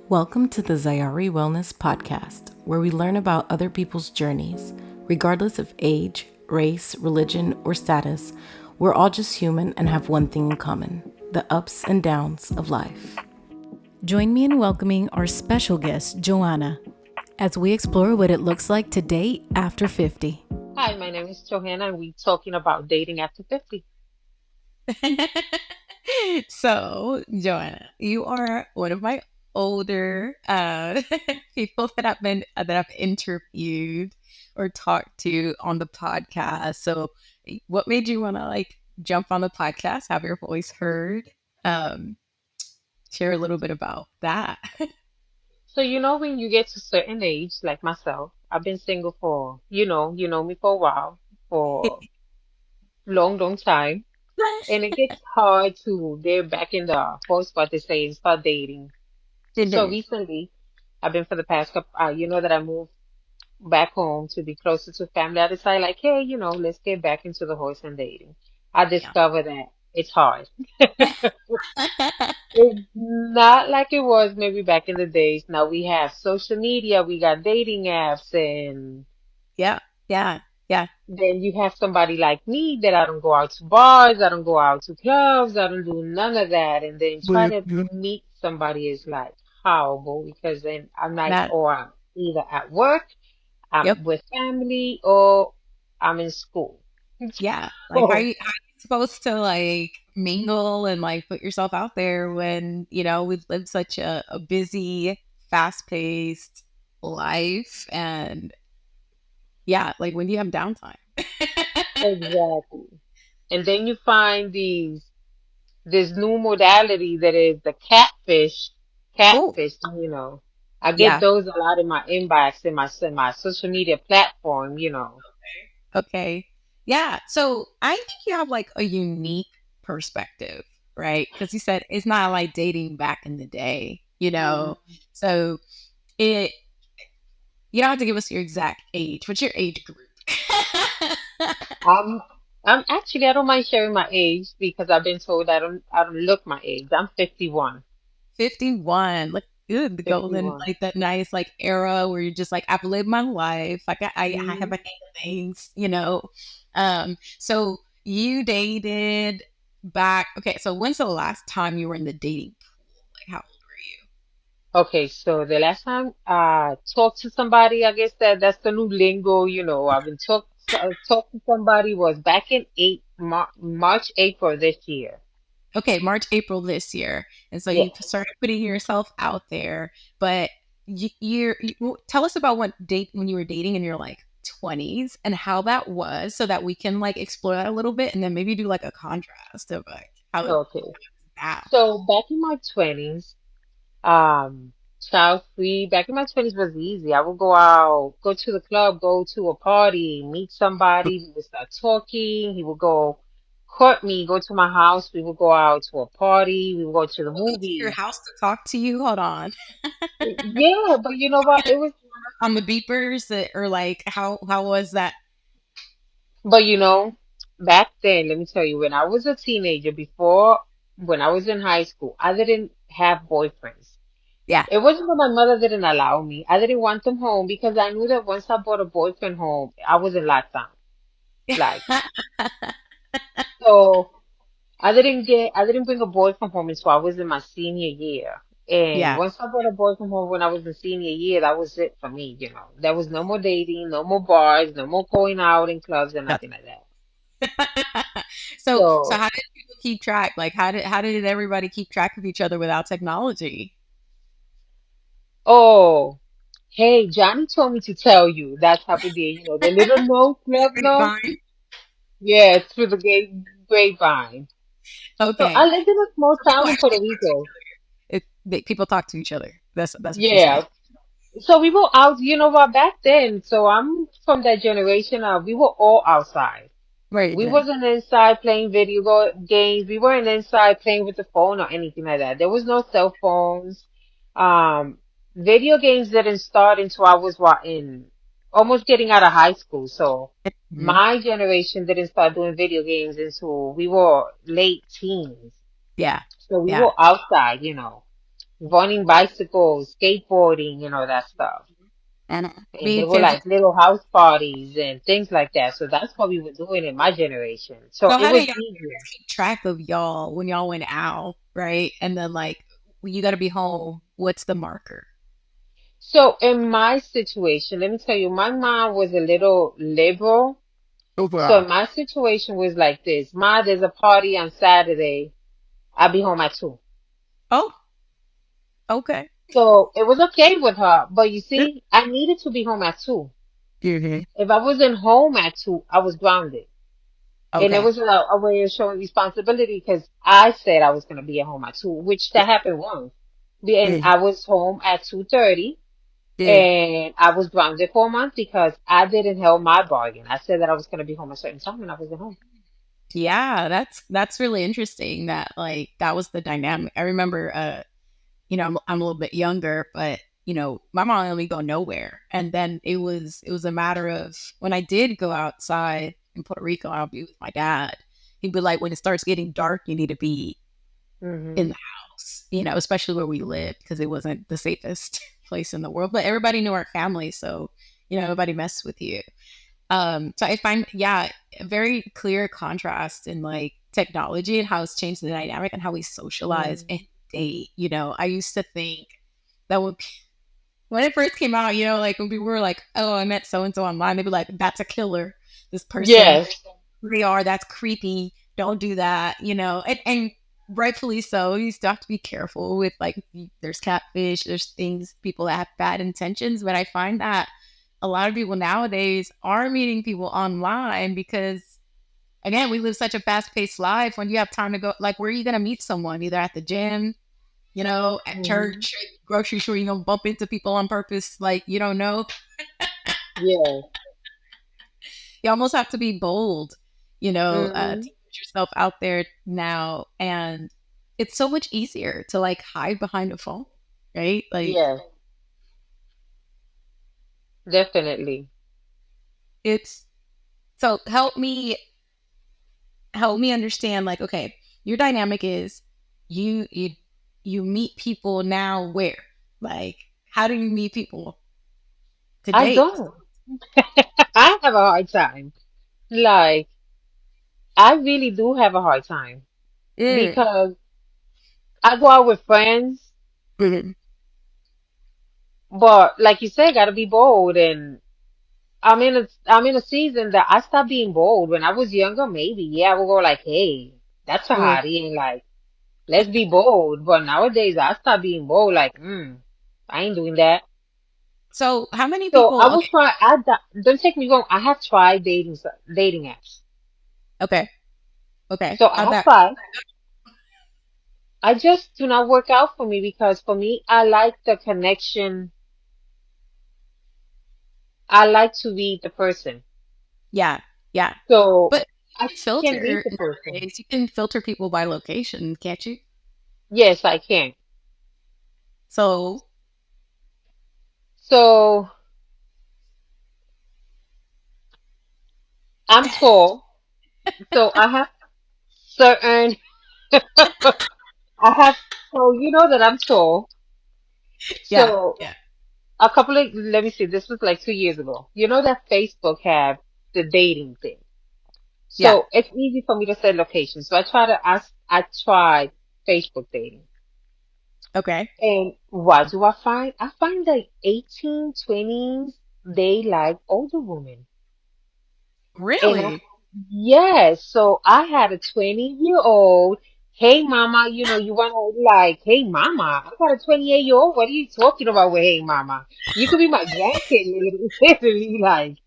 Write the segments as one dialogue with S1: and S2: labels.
S1: Welcome to the Zayari Wellness Podcast, where we learn about other people's journeys. Regardless of age, race, religion, or status, we're all just human and have one thing in common: the ups and downs of life. Join me in welcoming our special guest, Johanna, as we explore what it looks like to date after 50.
S2: Hi, my name is Johanna, and we're talking about dating after 50.
S3: So, Joanna, you are one of my older people that I've interviewed or talked to on the podcast. So, what made you want to jump on the podcast, have your voice heard? Um, Share a little bit about that.
S2: So, when you get to a certain age, like myself, I've been single for, you know me for a while, for long, long time. And it gets hard to get back in the whole spot they say and start dating. So
S3: Mhm.
S2: recently, I've been for the past couple, that I moved back home to be closer to family. I decided like, hey, let's get back into the horse and dating. I
S3: Yeah.
S2: discovered that it's hard. It's not like it was maybe back in the days. Now we have social media, we got dating apps, and
S3: Yeah. Yeah. Yeah.
S2: then you have somebody like me that I don't go out to bars, I don't go out to clubs, I don't do none of that. And then try to meet somebody is like horrible because then I'm like,
S3: That.
S2: or I'm either at work,
S3: Yep.
S2: I'm with family, or I'm in school.
S3: Yeah. Like
S2: So
S3: how you supposed to mingle and put yourself out there when, we've lived such a busy, fast paced life and yeah, like when do you have downtime?
S2: exactly. And then you find this new modality that is the
S3: Oh,
S2: catfish. I get
S3: yeah.
S2: those a lot in my inbox in my social media platform.
S3: Okay. Yeah. So I think you have a unique perspective, right? Because you said it's not like dating back in the day, you know?
S2: Mhm.
S3: So it you don't have to give us your exact age. What's your age group?
S2: I'm I don't mind sharing my age because I've been told I don't look my age. I'm 51.
S3: 51. Look good. The golden,
S2: 51.
S3: that nice, era where you're just I've lived my life. I have
S2: Hmm.
S3: a hang of things. So you dated back. Okay. So when's the last time you were in the dating pool? How old
S2: Okay, so the last time I talked to somebody, I guess that's the new lingo. I've been talked to somebody was back in March, April this year.
S3: Okay, March, April this year. And so
S2: Yeah.
S3: you started putting yourself out there, but tell us about when you were dating in your 20s and how that was so that we can explore that a little bit and then maybe do a contrast of how it
S2: Okay.
S3: now.
S2: So back in my 20s, child free, back in my 20s was easy. I would go out, go to the club, go to a party, meet somebody, we would start talking, he would go court me, go to my house, we would go out to a party, we would go to the
S3: Going to your
S2: movies.
S3: house to talk to you. Hold on.
S2: Yeah, but you know what? It was,
S3: On the beepers or how was that?
S2: but back then, let me tell you, when I was a teenager, when I was in high school, I didn't have boyfriends.
S3: Yeah.
S2: It wasn't that my mother didn't allow me. I didn't want them home because I knew that once I brought a boyfriend home, I was in lockdown. Like, so I didn't bring a boyfriend home until I was in my senior year. And
S3: Yeah.
S2: once I brought a boyfriend home when I was in senior year, that was it for me. There was no more dating, no more bars, no more going out in clubs and
S3: No.
S2: nothing like that.
S3: So
S2: So,
S3: how did people keep track? How did everybody keep track of each other without technology?
S2: oh, hey, Johnny told me to tell you that type of day, the little no club no.
S3: Grapevine?
S2: Yeah, through the grapevine. So I
S3: Okay.
S2: lived in a small
S3: People
S2: town in Puerto
S3: actually
S2: Rico.
S3: people talk to each other. That's what you're saying.
S2: Yeah. So we were out, what, back then. So I'm from that generation of we were all outside.
S3: Right
S2: We
S3: then.
S2: wasn't inside playing games. We weren't inside playing with the phone or anything like that. There was no cell phones. Um, Video games didn't start until I was in almost getting out of high school. So
S3: Mhm.
S2: my generation didn't start doing video games until we were late teens.
S3: Yeah.
S2: So we
S3: Yeah.
S2: were outside. running bicycles, skateboarding, that stuff.
S3: And
S2: And they
S3: being
S2: were
S3: physical.
S2: like little house parties and things like that. So that's what we were doing in my generation. So
S3: So
S2: it
S3: how do
S2: was
S3: y'all
S2: easier.
S3: keep track of y'all when y'all went out, right? And then like when you got to be home, what's the marker?
S2: So in my situation, let me tell you, my mom was a little liberal. So
S3: Overall.
S2: my situation was like this. Ma, there's a party on Saturday. I'll be home at 2.
S3: Oh, okay.
S2: So it was okay with her. But you
S3: Eh,
S2: see, I needed to be home at 2.
S3: mhm.
S2: If I wasn't home at 2, I was grounded. And it
S3: Okay.
S2: was a way of showing responsibility because I said I was going to be at home at 2, which that happened once. And
S3: Mhm.
S2: I was home at 2:30
S3: Yeah.
S2: and I was grounded for a month because I didn't hold my bargain. I said that I was going to be home a certain time and I wasn't home.
S3: Yeah, that's really interesting that like that was the dynamic. I remember I'm a little bit younger, but my mom let me go nowhere. And then it was a matter of when I did go outside in Puerto Rico, I'll be with my dad. He'd be like, when it starts getting dark, you need to be in
S2: Hmm.
S3: the house, especially where we lived because it wasn't the safest place in the world. But everybody knew our family, so nobody messed with you. So I find, yeah, a very clear contrast in like technology and how it's changed the dynamic and how we socialize and
S2: Hmm.
S3: date. I used to think that when it first came out, like when people were like, "Oh, I met so and so online," they'd be like, "That's a killer. This person,
S2: Yes.
S3: who they are, that's creepy. Don't do that." And rightfully so. You still have to be careful with like there's catfish, there's things people that have bad intentions, but I find that a lot of people nowadays are meeting people online because again, we live such a fast-paced life. When you have time to go, like, where are you going to meet someone? Either at the gym, at
S2: Hmm.
S3: church, grocery store, you don't bump into people on purpose, like you don't know.
S2: Yes.
S3: You almost have to be bold, to
S2: Hmm.
S3: put yourself out there now. And it's so much easier to like hide behind a phone, right? Like
S2: Yes. Definitely.
S3: it's so help me understand, like, okay, your dynamic is you you you meet people now where? Like, how do you meet people to
S2: I
S3: date?
S2: don't. I have a hard time. Like, I really do have a hard time
S3: Mm.
S2: because I go out with friends,
S3: Mhm.
S2: but like you said, gotta be bold. And I'm in a season that I stopped being bold. When I was younger, maybe, yeah, I would go like, hey, that's a
S3: Mm.
S2: hottie, and like, let's be bold. But nowadays, I stopped being bold. Like, I ain't doing that.
S3: So how many
S2: So I
S3: people?
S2: will
S3: Okay,
S2: try. Don't take me wrong. I have tried dating apps.
S3: okay, okay.
S2: So I
S3: How'd
S2: have
S3: that?
S2: tried. I just do not work out for me because for me, I like the connection. I like to read the person.
S3: Yeah, yeah.
S2: So
S3: But
S2: I
S3: you can
S2: can read
S3: filter
S2: the person.
S3: nowadays. You can filter people by location, can't you?
S2: Yes, I can.
S3: So
S2: So I'm tall. So I have certain, I have, so you know that I'm tall.
S3: yeah,
S2: So
S3: yeah,
S2: let me see, this was like 2 years ago. You know that Facebook have the dating thing.
S3: yeah.
S2: So it's easy for me to set location. So I tried Facebook dating.
S3: Okay.
S2: And what do I find? I find that 18, 20s, they like older women. And
S3: Really?
S2: yes, so I had a 20-year-old. Hey mama, you wanna like, hey mama, I got a 28-year-old. What are you talking about with hey mama? You could be my grandkid, literally,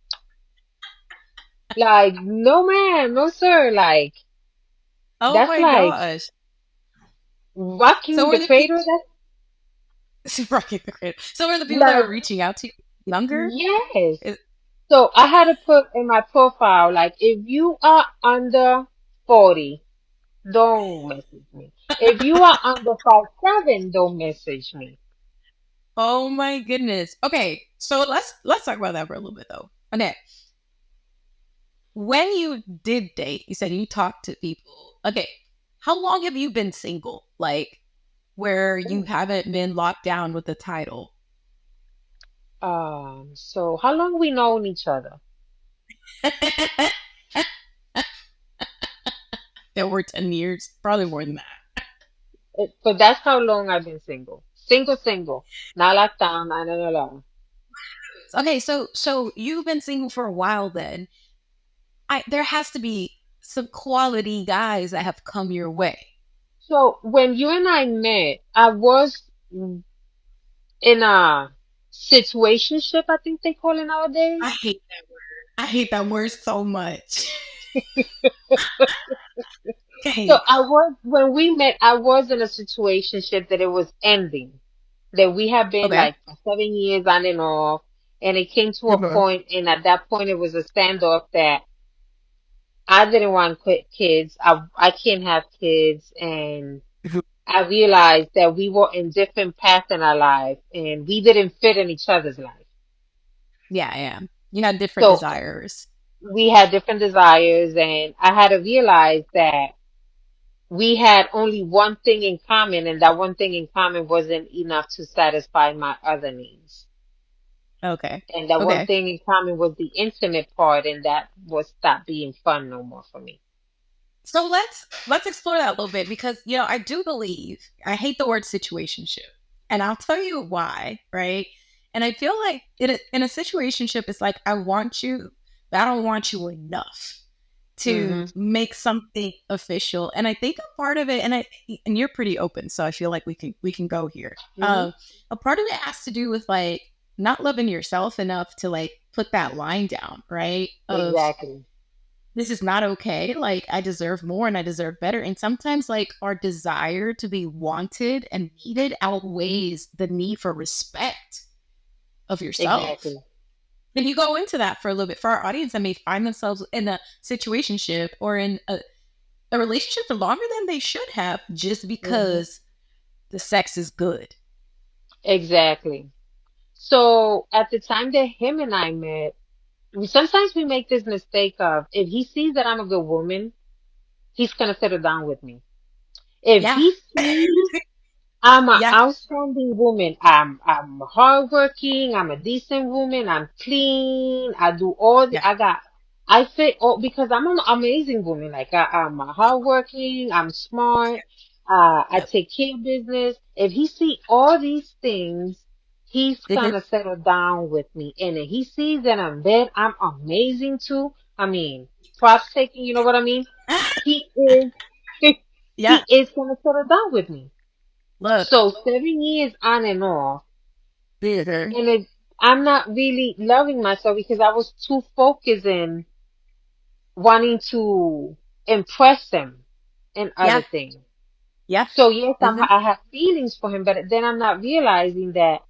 S2: like, no ma'am, no sir. Like,
S3: Oh
S2: that's
S3: my
S2: like
S3: gosh. So
S2: rocking
S3: were
S2: the
S3: the
S2: cradle.
S3: people
S2: That's
S3: Rocket the Cradle. So were the people that
S2: like,
S3: were reaching out to you younger?
S2: yes.
S3: Is-
S2: So I had to put in my profile, like, if you are under 40, don't message me. If you are under 5'7", don't message me.
S3: oh my goodness. Okay, so let's talk about that for a little bit though. Annette, when you did date, you said you talked to people. Okay, how long have you been single? Like, where you haven't been locked down with the title?
S2: So how long we known each other?
S3: There were 10 years, probably more than that.
S2: But that's how long I've been single. Single, single. Not locked down, no, no, no, no.
S3: Okay, so you've been single for a while then. There has to be some quality guys that have come your way.
S2: So when you and I met, I was in a situationship, I think they call it
S3: I
S2: nowadays.
S3: hate that word. I hate that word so much.
S2: So
S3: Okay.
S2: I was, when we met, I was in a situationship that it was ending. That we had been
S3: Okay.
S2: like for 7 years on and off. And it came to a
S3: Mhm.
S2: point, and at that point, it was a standoff that I didn't want kids. I can't have kids, and
S3: Mhm.
S2: I realized that we were in different paths in our life, and we didn't fit in each other's life.
S3: Yeah, yeah. You had different
S2: So
S3: desires.
S2: we had different desires, and I had to realize that we had only one thing in common, and that one thing in common wasn't enough to satisfy my other needs.
S3: Okay.
S2: And that one
S3: Okay.
S2: thing in common was the intimate part, and that was stopped being fun no more for me.
S3: So let's explore that a little bit because I do believe I hate the word situationship, and I'll tell you why, right? And I feel like in a situationship, it's like I want you, but I don't want you enough to
S2: Hmm.
S3: make something official. And I think a part of it, and you're pretty open, so I feel like we can go here.
S2: Hmm.
S3: A part of it has to do with like not loving yourself enough to like put that line down, right? Of
S2: Exactly.
S3: this is not okay. Like, I deserve more and I deserve better. And sometimes, like, our desire to be wanted and needed outweighs the need for respect of yourself.
S2: Exactly.
S3: And you go into that for a little bit for our audience that may find themselves in a situationship or in a relationship for longer than they should have just
S2: Hmm.
S3: because the sex is good.
S2: Exactly. So at the time that him and I met, sometimes we make this mistake of, if he sees that I'm a good woman, he's gonna settle down with me. If
S3: Yeah.
S2: he sees I'm an
S3: Yeah.
S2: outstanding woman. I'm hardworking. I'm a decent woman. I'm clean. I do all the
S3: Yeah.
S2: I fit all because I'm an amazing woman. Like I'm a hardworking. I'm smart. I
S3: Yep.
S2: take care of business. If he see all these things, he's
S3: Mhm.
S2: gonna settle down with me. And if he sees that I'm bad, I'm amazing too. I mean, props taking. You know what I mean? He is.
S3: Yeah.
S2: He is gonna settle down with me.
S3: Look.
S2: So 7 years on and off,
S3: Mhm.
S2: and I'm not really loving myself because I was too focused in wanting to impress him and other
S3: Yeah.
S2: things.
S3: Yeah.
S2: So yes,
S3: Mhm.
S2: I have feelings for him, but then I'm not realizing that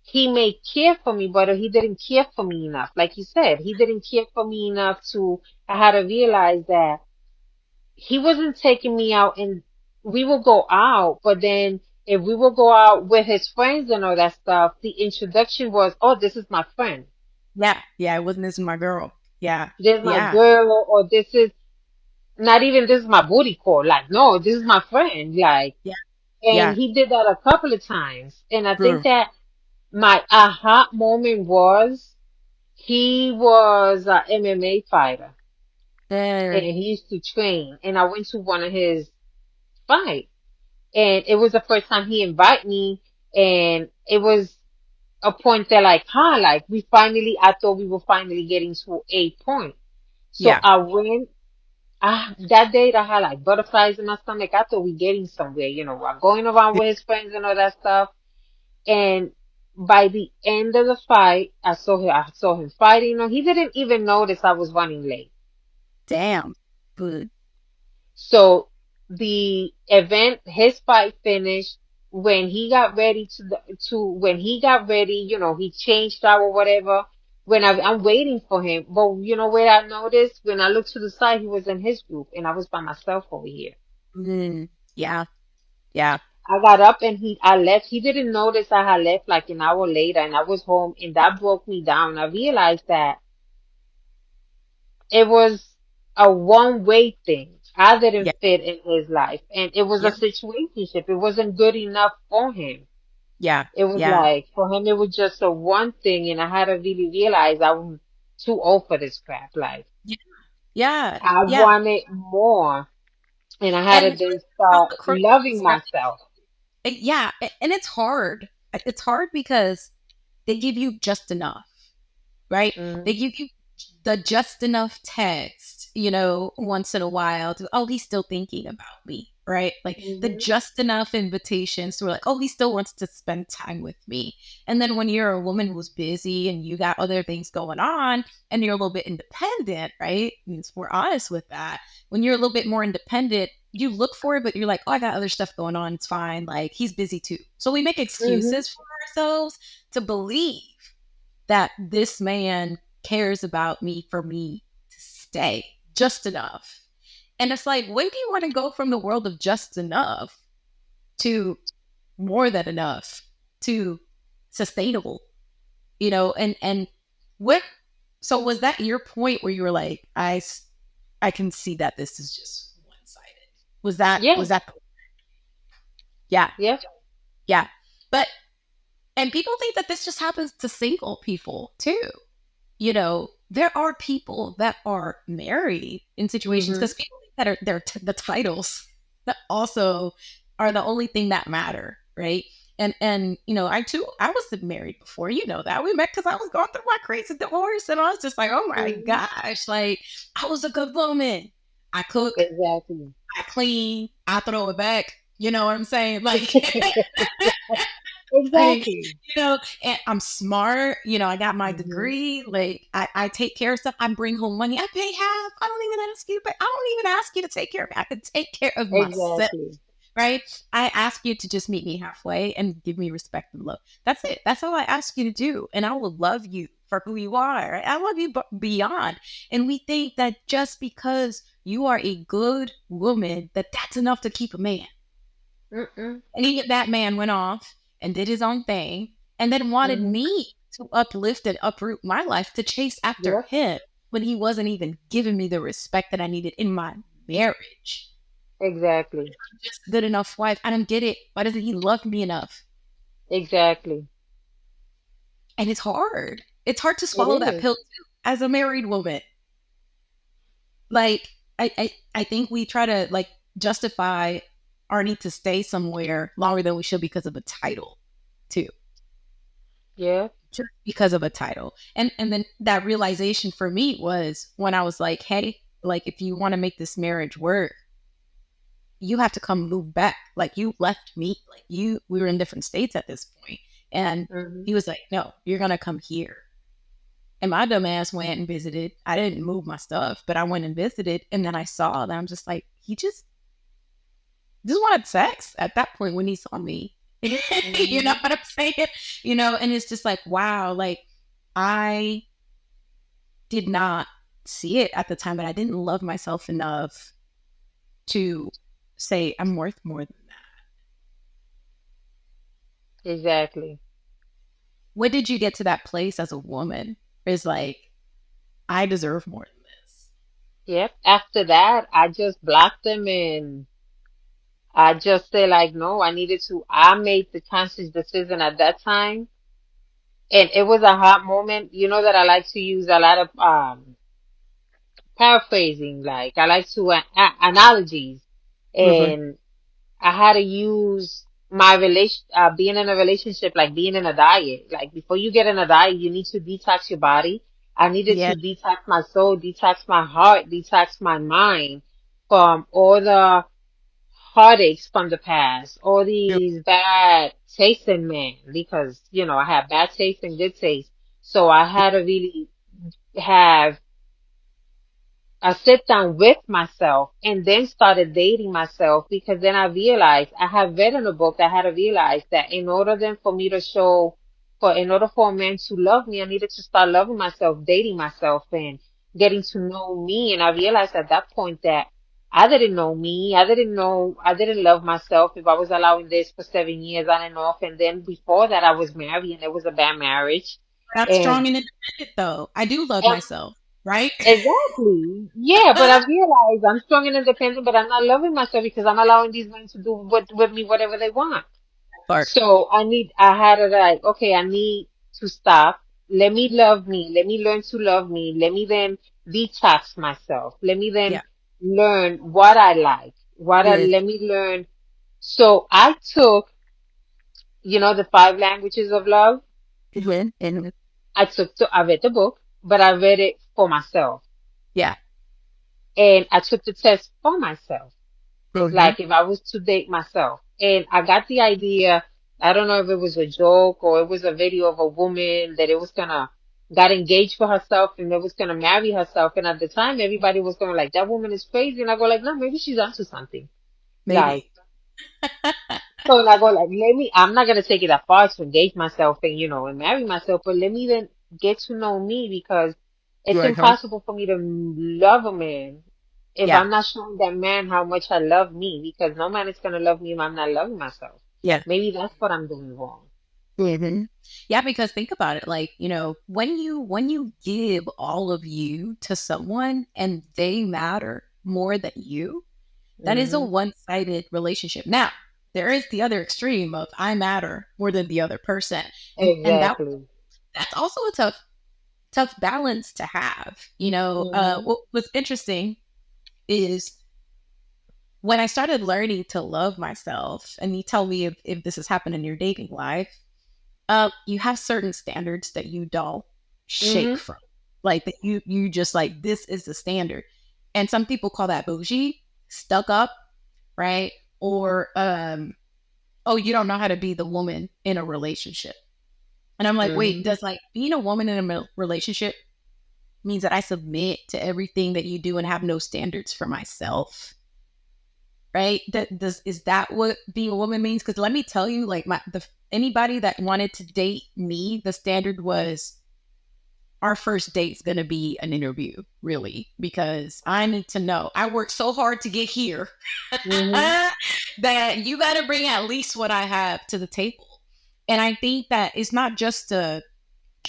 S2: he may care for me, but he didn't care for me enough. Like you said, he didn't care for me enough to. I had to realize that he wasn't taking me out, and we would go out, but then if we would go out with his friends and all that stuff, the introduction was, oh, this is my friend.
S3: Yeah. Yeah. It wasn't this is my girl. Yeah.
S2: This is my
S3: Yeah.
S2: girl, or this is not even this is my booty call. Like, no, this is my friend. Like,
S3: Yeah.
S2: and
S3: Yeah.
S2: he did that a couple of times. And I think
S3: True.
S2: that my aha moment was he was a MMA fighter, and
S3: There.
S2: he used to train. And I went to one of his fights. And it was the first time he invited me, and it was a point that like, like I thought we were finally getting to a point. So
S3: Yeah.
S2: I went, that day I had like butterflies in my stomach. I thought we getting somewhere, I'm going around with his friends and all that stuff. And by the end of the fight, I saw him fighting. He didn't even notice I was running late.
S3: Damn. Good.
S2: So the event, his fight finished. When he got ready when he got ready, he changed out or whatever. I'm waiting for him, but where I noticed when I looked to the side, he was in his group, and I was by myself over here.
S3: Mm. Yeah. Yeah.
S2: I got up and I left. He didn't notice I had left like an hour later, and I was home, and that broke me down. I realized that it was a one-way thing. I
S3: Yeah.
S2: didn't fit in his life. And it was a
S3: Yeah.
S2: situationship. It wasn't good enough for him.
S3: Yeah.
S2: It was
S3: Yeah.
S2: like, for him, it was just a one thing. And I had to really realize I'm too old for this crap. Like,
S3: Yeah. Yeah.
S2: I
S3: Yeah.
S2: wanted more. And I had to
S3: And
S2: then
S3: how
S2: start
S3: the crook
S2: loving
S3: is, right?
S2: myself.
S3: Yeah. And it's hard. It's hard because they give you just enough, right? They
S2: Hmm.
S3: give you the just enough text, once in a while to, oh, he's still thinking about me, right? Like the
S2: Hmm.
S3: just enough invitations to like, oh, he still wants to spend time with me. And then when you're a woman who's busy and you got other things going on and you're a little bit independent, right? And we're honest with that. When you're a little bit more independent, you look for it, but you're like, oh, I got other stuff going on. It's fine. Like he's busy too. So we make
S2: Hmm.
S3: excuses for ourselves to believe that this man cares about me for me to stay just enough. And it's like, when do you want to go from the world of just enough to more than enough to sustainable? And what, so was that your point where you were like, I can see that this is just one sided? Was
S2: Yeah.
S3: that, yeah,
S2: Yeah.
S3: yeah. But, and people think that this just happens to single people too. There are people that are married in situations
S2: Hmm.
S3: because people think that are the titles that also are the only thing that matter, right? And I too, I was married before. You know that we met because I was going through my crazy divorce, and I was just like, oh my
S2: Hmm.
S3: gosh, like I was a good woman. I cook,
S2: Exactly.
S3: I clean, I throw it back. You know what I'm saying? Like like,
S2: Exactly.
S3: and I'm smart. I got my
S2: Hmm.
S3: degree. Like, I take care of stuff. I bring home money. I pay half. I don't even ask you, but I don't even ask you to take care of me. I can take care of myself,
S2: Exactly.
S3: right? I ask you to just meet me halfway and give me respect and love. That's it. That's all I ask you to do. And I will love you for who you are. Right? I love you beyond. And we think that just because you are a good woman, that that's enough to keep a man.
S2: Mm-mm.
S3: And that man went off and did his own thing and then wanted
S2: Hmm.
S3: me to uplift and uproot my life to chase after
S2: Yep.
S3: him when he wasn't even giving me the respect that I needed in my marriage.
S2: Exactly.
S3: Just a good enough wife. I don't get it. Why doesn't he love me enough?
S2: Exactly.
S3: And it's hard. It's hard to
S2: It
S3: swallow that
S2: is.
S3: pill too, as a married woman. Like I think we try to like justify our need to stay somewhere longer than we should because of a title too.
S2: Yeah.
S3: Just because of a title. And then that realization for me was when I was like, hey, like if you want to make this marriage work, you have to come move back. Like you left me, like we were in different states at this point. And
S2: Hmm.
S3: he was like, no, you're gonna come here. And my dumb ass went and visited. I didn't move my stuff, but I went and visited. And then I saw that I'm just like, he just wanted sex at that point when he saw me. You know
S2: Hmm.
S3: what I'm saying? And it's just like, wow, like I did not see it at the time, but I didn't love myself enough to say I'm worth more than that.
S2: Exactly.
S3: When did you get to that place as a woman? Is like, I deserve more than this.
S2: Yep. After that, I just blocked them and I just say like, no, I made the conscious decision at that time. And it was a hot moment. You know that I like to use a lot of, paraphrasing. Like I like to, analogies.
S3: Mm-hmm.
S2: And I had to use my being in a relationship like being in a diet. Like before you get in a diet, you need to detox your body. I needed
S3: Yeah.
S2: to detox my soul, detox my heart, detox my mind from all the heartaches from the past, all
S3: Yep.
S2: these bad taste in men, because, I have bad taste and good taste. So I had to really have I sit down with myself and then started dating myself, because then I realized I have read in a book that I had to realize that in order for a man to love me, I needed to start loving myself, dating myself and getting to know me. And I realized at that point that I didn't know me. I didn't love myself. If I was allowing this for 7 years on and off. And then before that I was married and it was a bad marriage.
S3: That's strong
S2: And,
S3: and independent though. I do love
S2: and
S3: myself. right?
S2: Exactly. Yeah, but I realize I'm strong and independent, but I'm not loving myself because I'm allowing these men to do with me whatever they want.
S3: Part.
S2: So I had to like, okay, I need to stop. Let me love me. Let me learn to love me. Let me then detox myself. Let me then
S3: Yeah.
S2: learn what I like.
S3: Yes.
S2: Let me learn. So I took, the five languages of love.
S3: When and
S2: I read the book, but I read it for myself.
S3: yeah.
S2: And I took the test for myself.
S3: Mm-hmm.
S2: Like if I was to date myself. And I got the idea, I don't know if it was a joke or it was a video of a woman that it was gonna got engaged for herself and it was gonna marry herself. And at the time everybody was going like, that woman is crazy. And I go like, no, maybe she's onto something. Like,
S3: Maybe.
S2: so and I go like, I'm not gonna take it that far to engage myself and and marry myself, but let me then get to know me because it's
S3: Right, huh?
S2: impossible for me to love a man if
S3: Yeah.
S2: I'm not showing that man how much I love me because no man is gonna love me if I'm not loving myself.
S3: Yeah.
S2: Maybe that's what I'm doing wrong.
S3: Hmm. Yeah, because think about it, like, when you give all of you to someone and they matter more than you, that is a
S2: Hmm.
S3: one-sided relationship. Now, there is the other extreme of I matter more than the other person. And
S2: Exactly.
S3: that's also a tough balance to have.
S2: Hmm.
S3: What was interesting is when I started learning to love myself, and you tell me if this has happened in your dating life, you have certain standards that you don't shake
S2: Hmm.
S3: from. Like that you just like this is the standard. And some people call that bougie, stuck up, right? Or oh, you don't know how to be the woman in a relationship. And I'm like, wait,
S2: Hmm.
S3: does like being a woman in a relationship means that I submit to everything that you do and have no standards for myself? Right? That does is that what being a woman means? Because let me tell you, like anybody that wanted to date me, the standard was our first date's gonna be an interview, really, because I need to know. I worked so hard to get here
S2: Hmm.
S3: that you got to bring at least what I have to the table. And I think that it's not just a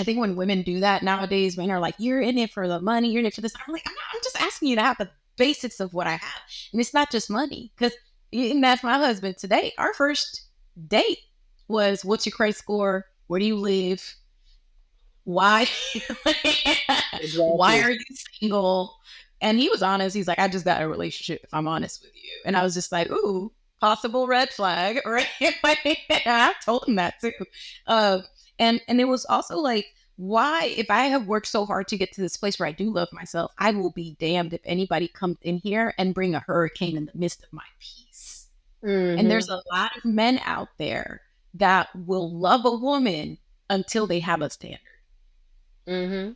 S3: I think when women do that nowadays, men are like, "You're in it for the money. You're in it for this." I'm like, I'm just asking you to have the basics of what I have, and it's not just money. Because and that's my husband today. Our first date was, "What's your credit score? Where do you live? Why? Why
S2: Exactly.
S3: are you single?" And he was honest. He's like, "I just got a relationship. If I'm honest with you," and I was just like, "Ooh." Possible red flag, right? I told him that too. Uh, and it was also like, why, if I have worked so hard to get to this place where I do love myself, I will be damned if anybody comes in here and bring a hurricane in the midst of my peace. And
S2: Hmm.
S3: there's a lot of men out there that will love a woman until they have a standard.
S2: Hmm.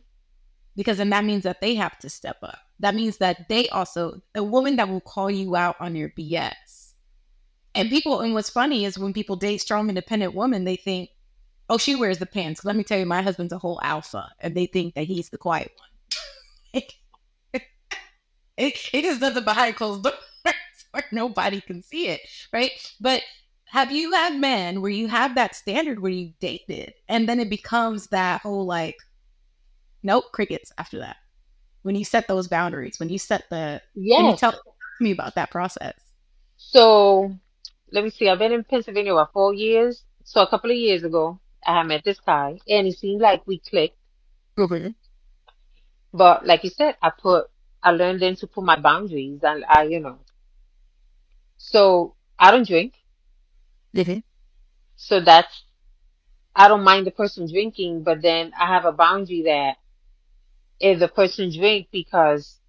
S3: Because then that means that they have to step up. That means that they also, a woman that will call you out on your BS. And what's funny is when people date strong, independent women, they think, oh, she wears the pants. Let me tell you, my husband's a whole alpha, and they think that he's the quiet one. He just does it behind closed doors where nobody can see it, right? But have you had men where you have that standard where you dated, and then it becomes that whole like, nope, crickets after that? When you set those boundaries, when you set the, can you tell
S2: Yes.
S3: me about that process?
S2: So let me see. I've been in Pennsylvania about 4 years. So a couple of years ago, I had met this guy, and it seemed like we clicked.
S3: Mhm.
S2: But like you said, I learned then to put my boundaries, and so I don't drink.
S3: Mhm.
S2: So I don't mind the person drinking, but then I have a boundary that if the person drink because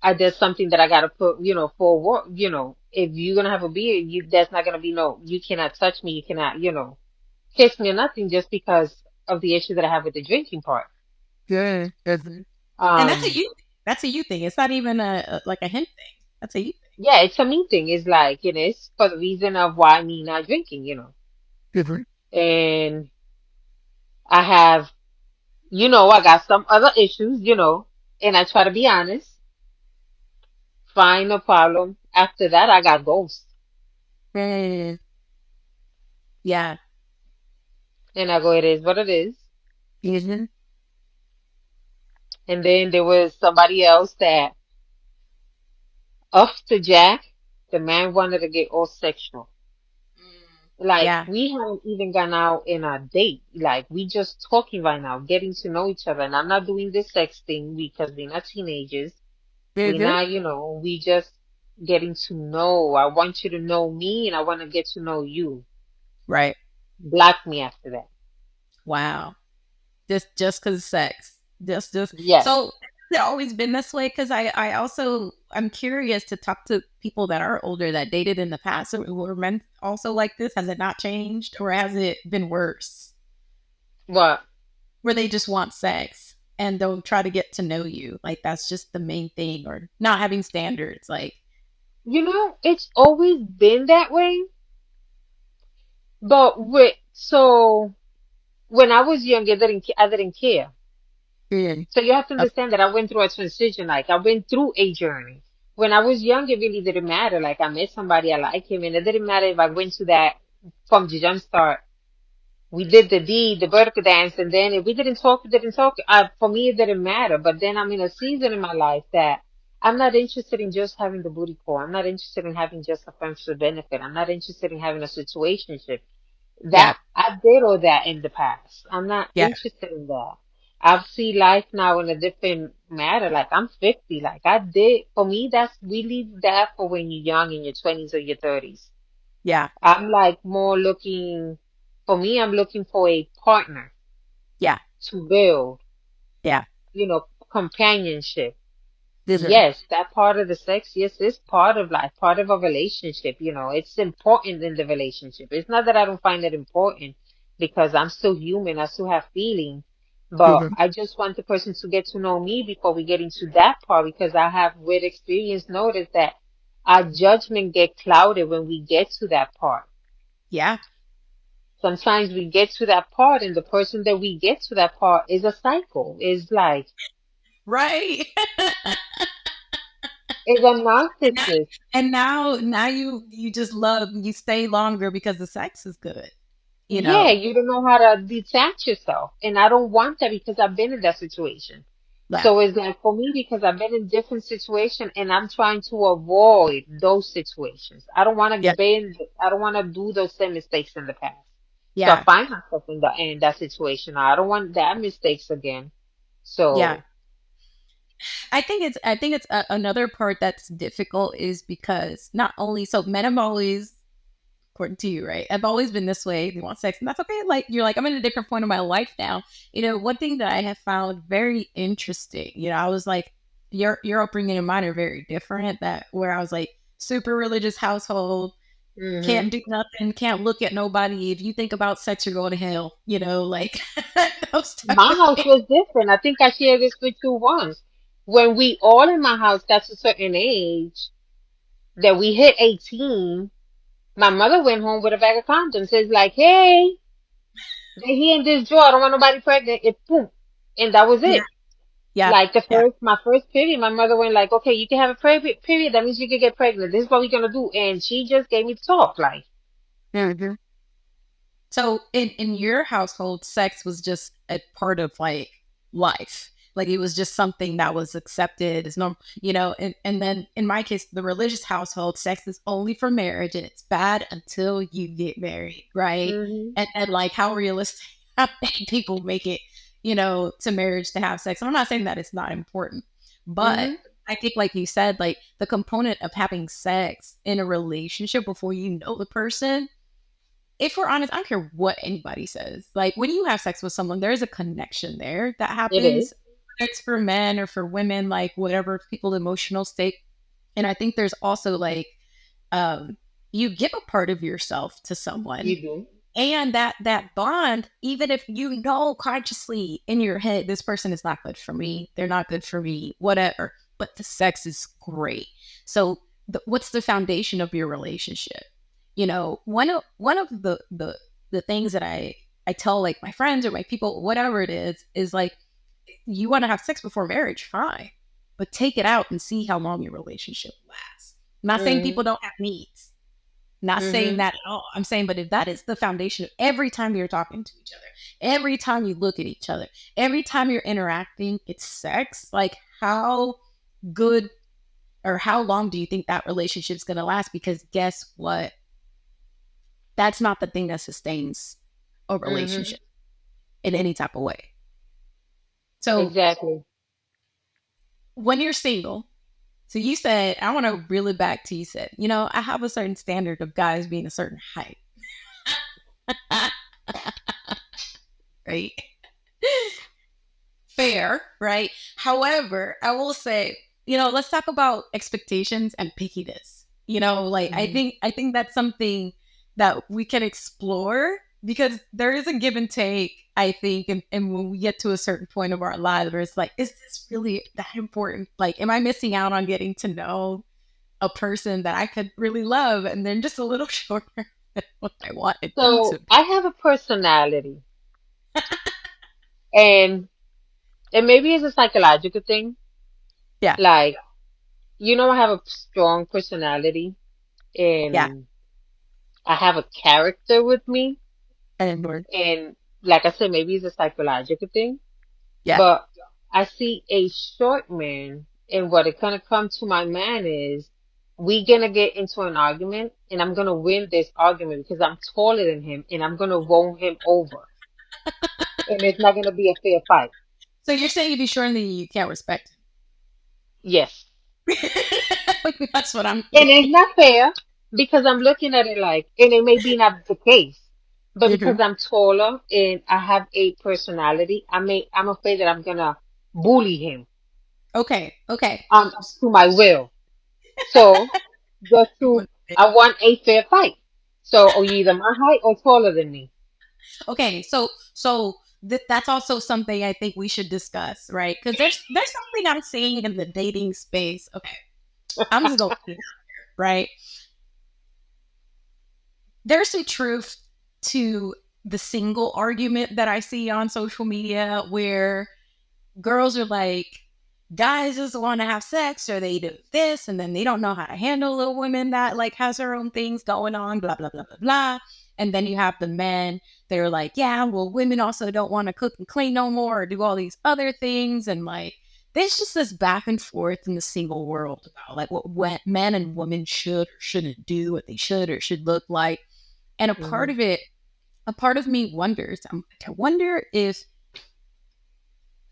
S2: I did something that I gotta put, forward, if you're gonna have a beer, that's not gonna be no, you cannot touch me, you cannot, kiss me or nothing just because of the issue that I have with the drinking part.
S3: Yeah. Mhm. And
S2: Um,
S3: that's a you thing. It's not even like a him thing. That's a you
S2: yeah, it's a me thing. It's like, it's for the reason of why me not drinking.
S3: thing. Mhm.
S2: And I have, I got some other issues, and I try to be honest. Fine, no problem. After that, I got ghosts.
S3: Mm, yeah.
S2: And I go, it is what it is.
S3: Mhm.
S2: And then there was somebody else that off the jack, the man wanted to get all sexual. Like
S3: Yeah.
S2: we haven't even gone out in a date. Like we just talking right now, getting to know each other. And I'm not doing this sex thing because we're not teenagers. We're
S3: Mm-hmm.
S2: not, we just getting to know. I want you to know me and I want to get to know you.
S3: Right.
S2: Block me after that.
S3: Wow. Just because sex. Just
S2: Yes.
S3: so has it always been this way? Because I also I'm curious to talk to people that are older that dated in the past. So were men also like this? Has it not changed, or has it been worse?
S2: But,
S3: Where they just want sex and don't try to get to know you. Like that's just the main thing, or not having standards. Like,
S2: it's always been that way. But so when I was young, I didn't care.
S3: mm,
S2: So you have to
S3: uh,
S2: understand that I went through a transition. Like I went through a journey. When I was young, it really didn't matter. Like I met somebody, I like him, and it didn't matter if I went to that from the jump start. We did the deed, the vertical dance, and then if we didn't talk, we didn't talk. For me, it didn't matter. But then I'm in a season in my life that I'm not interested in just having the booty call. I'm not interested in having just a friendship benefit. I'm not interested in having a situationship.
S3: yeah,
S2: That I did all that in the past. I'm not
S3: yeah,
S2: interested in that. I see life now in a different matter. Like I'm 50. Like I did, for me, we leave that for when you're young in your 20s or your 30s.
S3: yeah,
S2: I'm like more looking, for me, I'm looking for a partner
S3: yeah,
S2: to build,
S3: yeah.
S2: companionship.
S3: These are
S2: Yes, that part of the sex, yes, is part of life, part of a relationship. It's important in the relationship. It's not that I don't find it important because I'm still human, I still have feelings, but
S3: mhm.
S2: I just want the person to get to know me before we get into that part because I have with experience noticed that our judgment get clouded when we get to that part.
S3: Yeah,
S2: Sometimes we get to that part and the person that we get to that part is a psycho,
S3: right.
S2: is a
S3: and now,
S2: narcissist.
S3: and now you just love you stay longer because the sex is good. You
S2: Yeah,
S3: know,
S2: you don't know how to detach yourself. And I don't want that because I've been in that situation.
S3: yeah,
S2: So it's like for me, because I've been in different situations and I'm trying to avoid those situations.
S3: yeah,
S2: I don't want to do those same mistakes in the past. So I
S3: yeah,
S2: find myself in that situation. I don't want that mistakes again.
S3: yeah.
S2: So,
S3: I think it's another part that's difficult is because not only so men have always, according to you, right? I've always been this way. They want sex, and that's okay. Like you're like, I'm in a different point of my life now. One thing that I have found very interesting. I was like, your upbringing and mine are very different. That where I was like super religious household, can't
S2: hmm
S3: do nothing, can't look at nobody. If you think about sex, you're going to hell. Like those type
S2: my
S3: of
S2: house
S3: things.
S2: was different. I think I shared this with you once. When we all in my house got to a certain age that we hit 18, my mother went home with a bag of condoms. It's like, hey, they here in this drawer. I don't want nobody pregnant. It boom, and that was
S3: Yeah,
S2: it.
S3: yeah,
S2: Like
S3: yeah.
S2: my first period, my mother went like, okay, you can have a period. That means you can get pregnant. This is what we're gonna do, and she just gave me the talk. Like,
S3: Mhm. So in your household, sex was just a part of like life. Like it was just something that was accepted as normal. And then in my case, the religious household, sex is only for marriage and it's bad until you get married, right?
S2: hmm
S3: And like how realistic how many people make it, to marriage to have sex. And I'm not saying that it's not important, but
S2: hmm
S3: I think like you said, like the component of having sex in a relationship before you know the person, if we're honest, I don't care what anybody says. Like when you have sex with someone, there is a connection there that
S2: it is.
S3: happens. Whether it's for men or for women, like whatever people's emotional state. And I think there's also like you give a part of yourself to someone,
S2: You do.
S3: and that bond, even if you know consciously in your head this person is not good for me, they're not good for me, whatever, but the sex is great. So what's the foundation of your relationship? One of the things that I tell like my friends or my people, whatever it is like, you want to have sex before marriage, fine, but take it out and see how long your relationship lasts. I'm not saying people
S2: hmm
S3: don't have needs, Not saying
S2: Mhm.
S3: that at all. I'm saying, but if that is the foundation of every time you're talking to each other, every time you look at each other, every time you're interacting, it's sex, like how good or how long do you think that relationship's going to last? Because guess what? That's not the thing that sustains a
S2: Mhm.
S3: relationship in any type of way. So
S2: Exactly.
S3: when you're single, so you said, I want to reel it back to you said, I have a certain standard of guys being a certain height, right? Fair, right? However, I will say, let's talk about expectations and pickiness. Like I
S2: Mhm.
S3: think I think that's something that we can explore because there is a give and take, I think, and when we get to a certain point of our lives where it's like, is this really that important? Like, am I missing out on getting to know a person that I could really love and then just a little shorter than what I wanted them to
S2: So
S3: be?
S2: I have a personality, and maybe it's a psychological thing.
S3: Yeah,
S2: Like, I have a strong personality,
S3: yeah,
S2: and I have a character with me,
S3: and we're
S2: and like I said, maybe it's a psychological thing.
S3: yeah.
S2: But I see a short man, and what it gonna come to my man is we gonna get into an argument, and I'm gonna win this argument because I'm taller than him, and I'm gonna roll him over, and it's not gonna be a fair fight.
S3: So you're saying if he's shorter than you can't respect
S2: Yes,
S3: him? That's what I'm
S2: and
S3: hearing.
S2: it's not fair because I'm looking at it like, and it may be not the case, but
S3: Mhm.
S2: because I'm taller and I have a personality, I'm afraid that I'm gonna bully him
S3: Okay, okay.
S2: to my will. So just to, I want a fair fight. So, are you either my height or taller than me?
S3: Okay, so that's also something I think we should discuss, right? Because there's something I'm seeing in the dating space. Okay, I'm just going to right. There's some truth to the single argument that I see on social media where girls are like, guys just want to have sex or they do this and then they don't know how to handle a woman that like has her own things going on, blah, blah, blah, blah, blah. And then you have the men that are like, yeah, well, women also don't want to cook and clean no more or do all these other things. And like, there's just this back and forth in the single world about like what men and women should or shouldn't do, what they should or should look like. And
S2: Hmm.
S3: a part of me wonders, I wonder if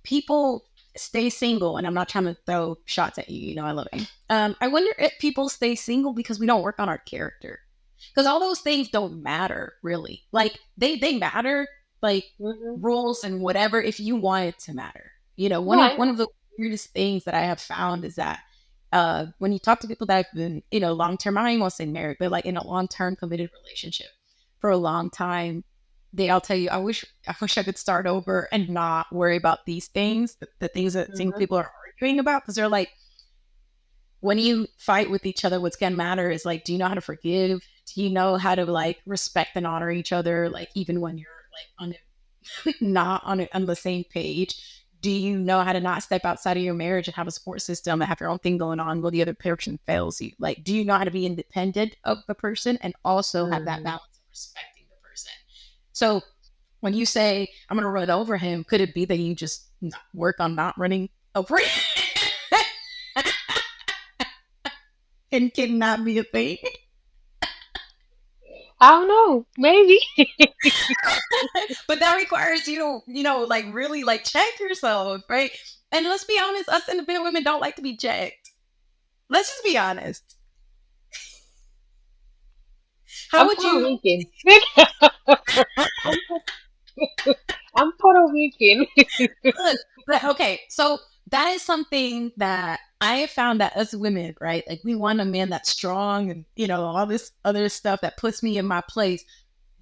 S3: people stay single, and I'm not trying to throw shots at you. I love you. I wonder if people stay single because we don't work on our character. Because all those things don't matter really. Like they matter, like
S2: Hmm.
S3: rules and whatever. If you want it to matter,
S2: Right.
S3: one of the weirdest things that I have found is that when you talk to people that have been long term, I don't even want to say married, but like in a long term committed relationship for a long time, they all tell you, I wish I could start over and not worry about these things, the things that single
S2: Hmm.
S3: people are arguing about, because they're like, when you fight with each other, what's gonna matter is like, do you know how to forgive? Do you know how to like respect and honor each other, like even when you're like not on the same page? Do you know how to not step outside of your marriage and have a support system and have your own thing going on while the other person fails you? Like, do you know how to be independent of the person and also have that
S2: Hmm.
S3: balance of respecting the person? So when you say I'm gonna run over him, could it be that you just work on not running over him and can not be a thing?
S2: I don't know. Maybe.
S3: But that requires you to, like really like check yourself, right? And let's be honest, us independent women don't like to be checked. Let's just be honest. How
S2: I'm
S3: would
S2: Puerto
S3: you
S2: Rican. I'm, I'm Puerto Rican.
S3: look? But okay, so that is something that I have found that as women, right? Like we want a man that's strong and all this other stuff that puts me in my place.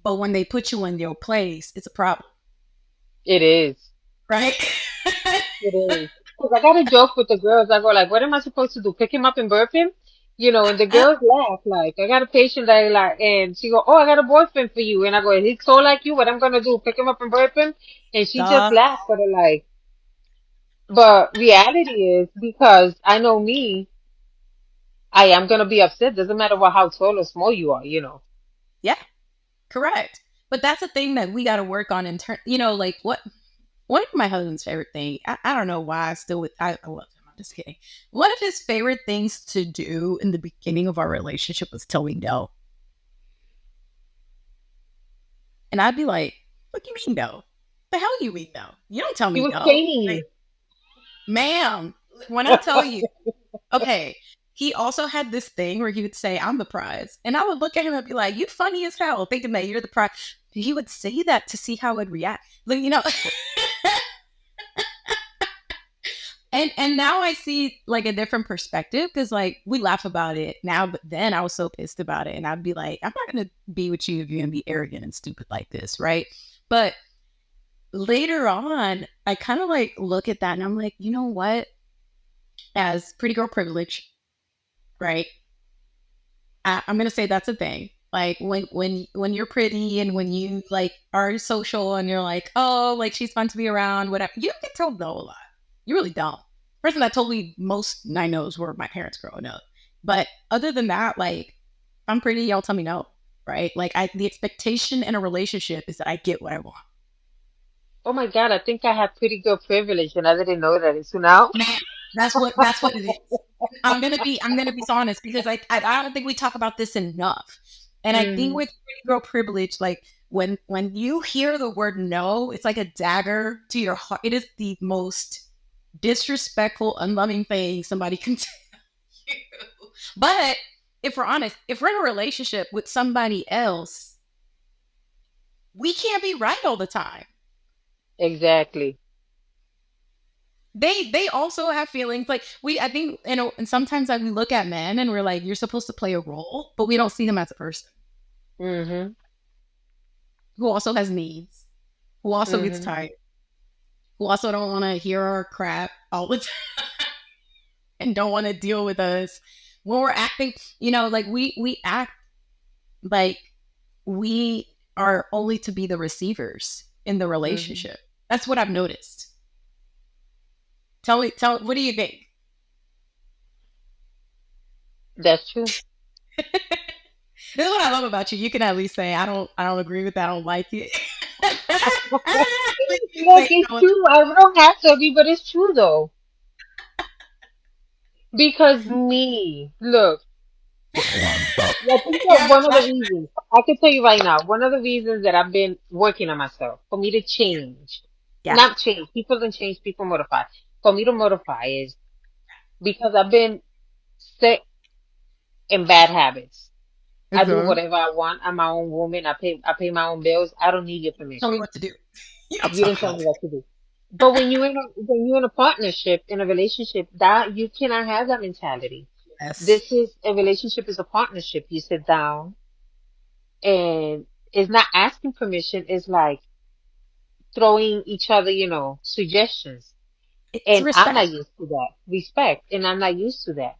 S3: But when they put you in your place, it's a problem,
S2: It is.
S3: right?
S2: It is. Because I got a joke with the girls. I go like, what am I supposed to do? Pick him up and burp him? And the girls laugh. Like, I got a patient that I like, and she go, oh, I got a boyfriend for you. And I go, is he so like you? What I'm gonna do? Pick him up and burp him? And she just
S3: Duh.
S2: laughed, but reality is because I know me. I am gonna be upset. Doesn't matter how tall or small you are, you know.
S3: Yeah, correct. But that's a thing that we got to work on in turn. Like what one of my husband's favorite thing. I don't know why I still with I love him. I'm just kidding. One of his favorite things to do in the beginning of our relationship was tell me no, and I'd be like, "What do you mean no? The hell you mean no? You don't tell
S2: He
S3: me
S2: was
S3: no,
S2: training
S3: like,
S2: you.
S3: ma'am." When I tell you, okay. He also had this thing where he would say, "I'm the prize," and I would look at him and be like, "You funny as hell, thinking that you're the prize." He would say that to see how I'd react. Like, and now I see like a different perspective because like we laugh about it now, but then I was so pissed about it, and I'd be like, I'm not gonna be with you if you're gonna be arrogant and stupid like this, right? But later on, I kind of like look at that and I'm like, you know what? As pretty girl privilege, right? I'm gonna say that's a thing. Like when you're pretty and when you like are social and you're like, oh, like she's fun to be around, whatever. You don't get told no a lot. You really don't. Person that told me most I knows were my parents growing up. But other than that, like if I'm pretty, y'all tell me no, right? Like the expectation in a relationship is that I get what I want.
S2: Oh my God, I think I have pretty good privilege and I didn't know that until now.
S3: Man, that's what it is. I'm gonna be honest because I don't think we talk about this enough. And I think
S2: Hmm.
S3: with pretty girl privilege, like when you hear the word no, it's like a dagger to your heart. It is the most disrespectful, unloving thing somebody can tell you. But if we're honest, if we're in a relationship with somebody else, we can't be right all the time.
S2: Exactly.
S3: They also have feelings like we I think and sometimes like we look at men and we're like you're supposed to play a role but we don't see them as a person
S2: Hmm.
S3: who also has needs, who also gets
S2: Hmm.
S3: tired, who also don't want to hear our crap all the time and don't want to deal with us when we're acting, like we act like we are only to be the receivers in the
S2: Hmm.
S3: relationship. That's what I've noticed. Tell what do you think?
S2: That's true.
S3: This is what I love about you. You can at least say, I don't agree with that. I don't like it. But you
S2: Look,
S3: say,
S2: it's
S3: no,
S2: true. I don't have to agree, but it's true though. Because me, look, I think
S3: you
S2: that
S3: have a
S2: one of the
S3: flash.
S2: reasons, I can tell you right now, one of the reasons that I've been working on myself, for me to change,
S3: Yeah,
S2: not change, people don't change, people modify. For me to modify is because I've been set in bad habits. I do
S3: uh-huh.
S2: whatever I want. I'm my own woman. I pay my own bills. I don't need your
S3: Tell
S2: permission.
S3: me what to do. You don't
S2: You
S3: tell
S2: don't
S3: me
S2: tell
S3: what
S2: me
S3: to
S2: what to do. But when you're in a partnership, in a relationship, that you cannot have that mentality.
S3: do. Yes,
S2: This is a relationship is a partnership. You sit down and it's not asking permission, it's like throwing each other, suggestions.
S3: it's
S2: And I'm
S3: respect.
S2: not used to that. Respect. And I'm not used to that.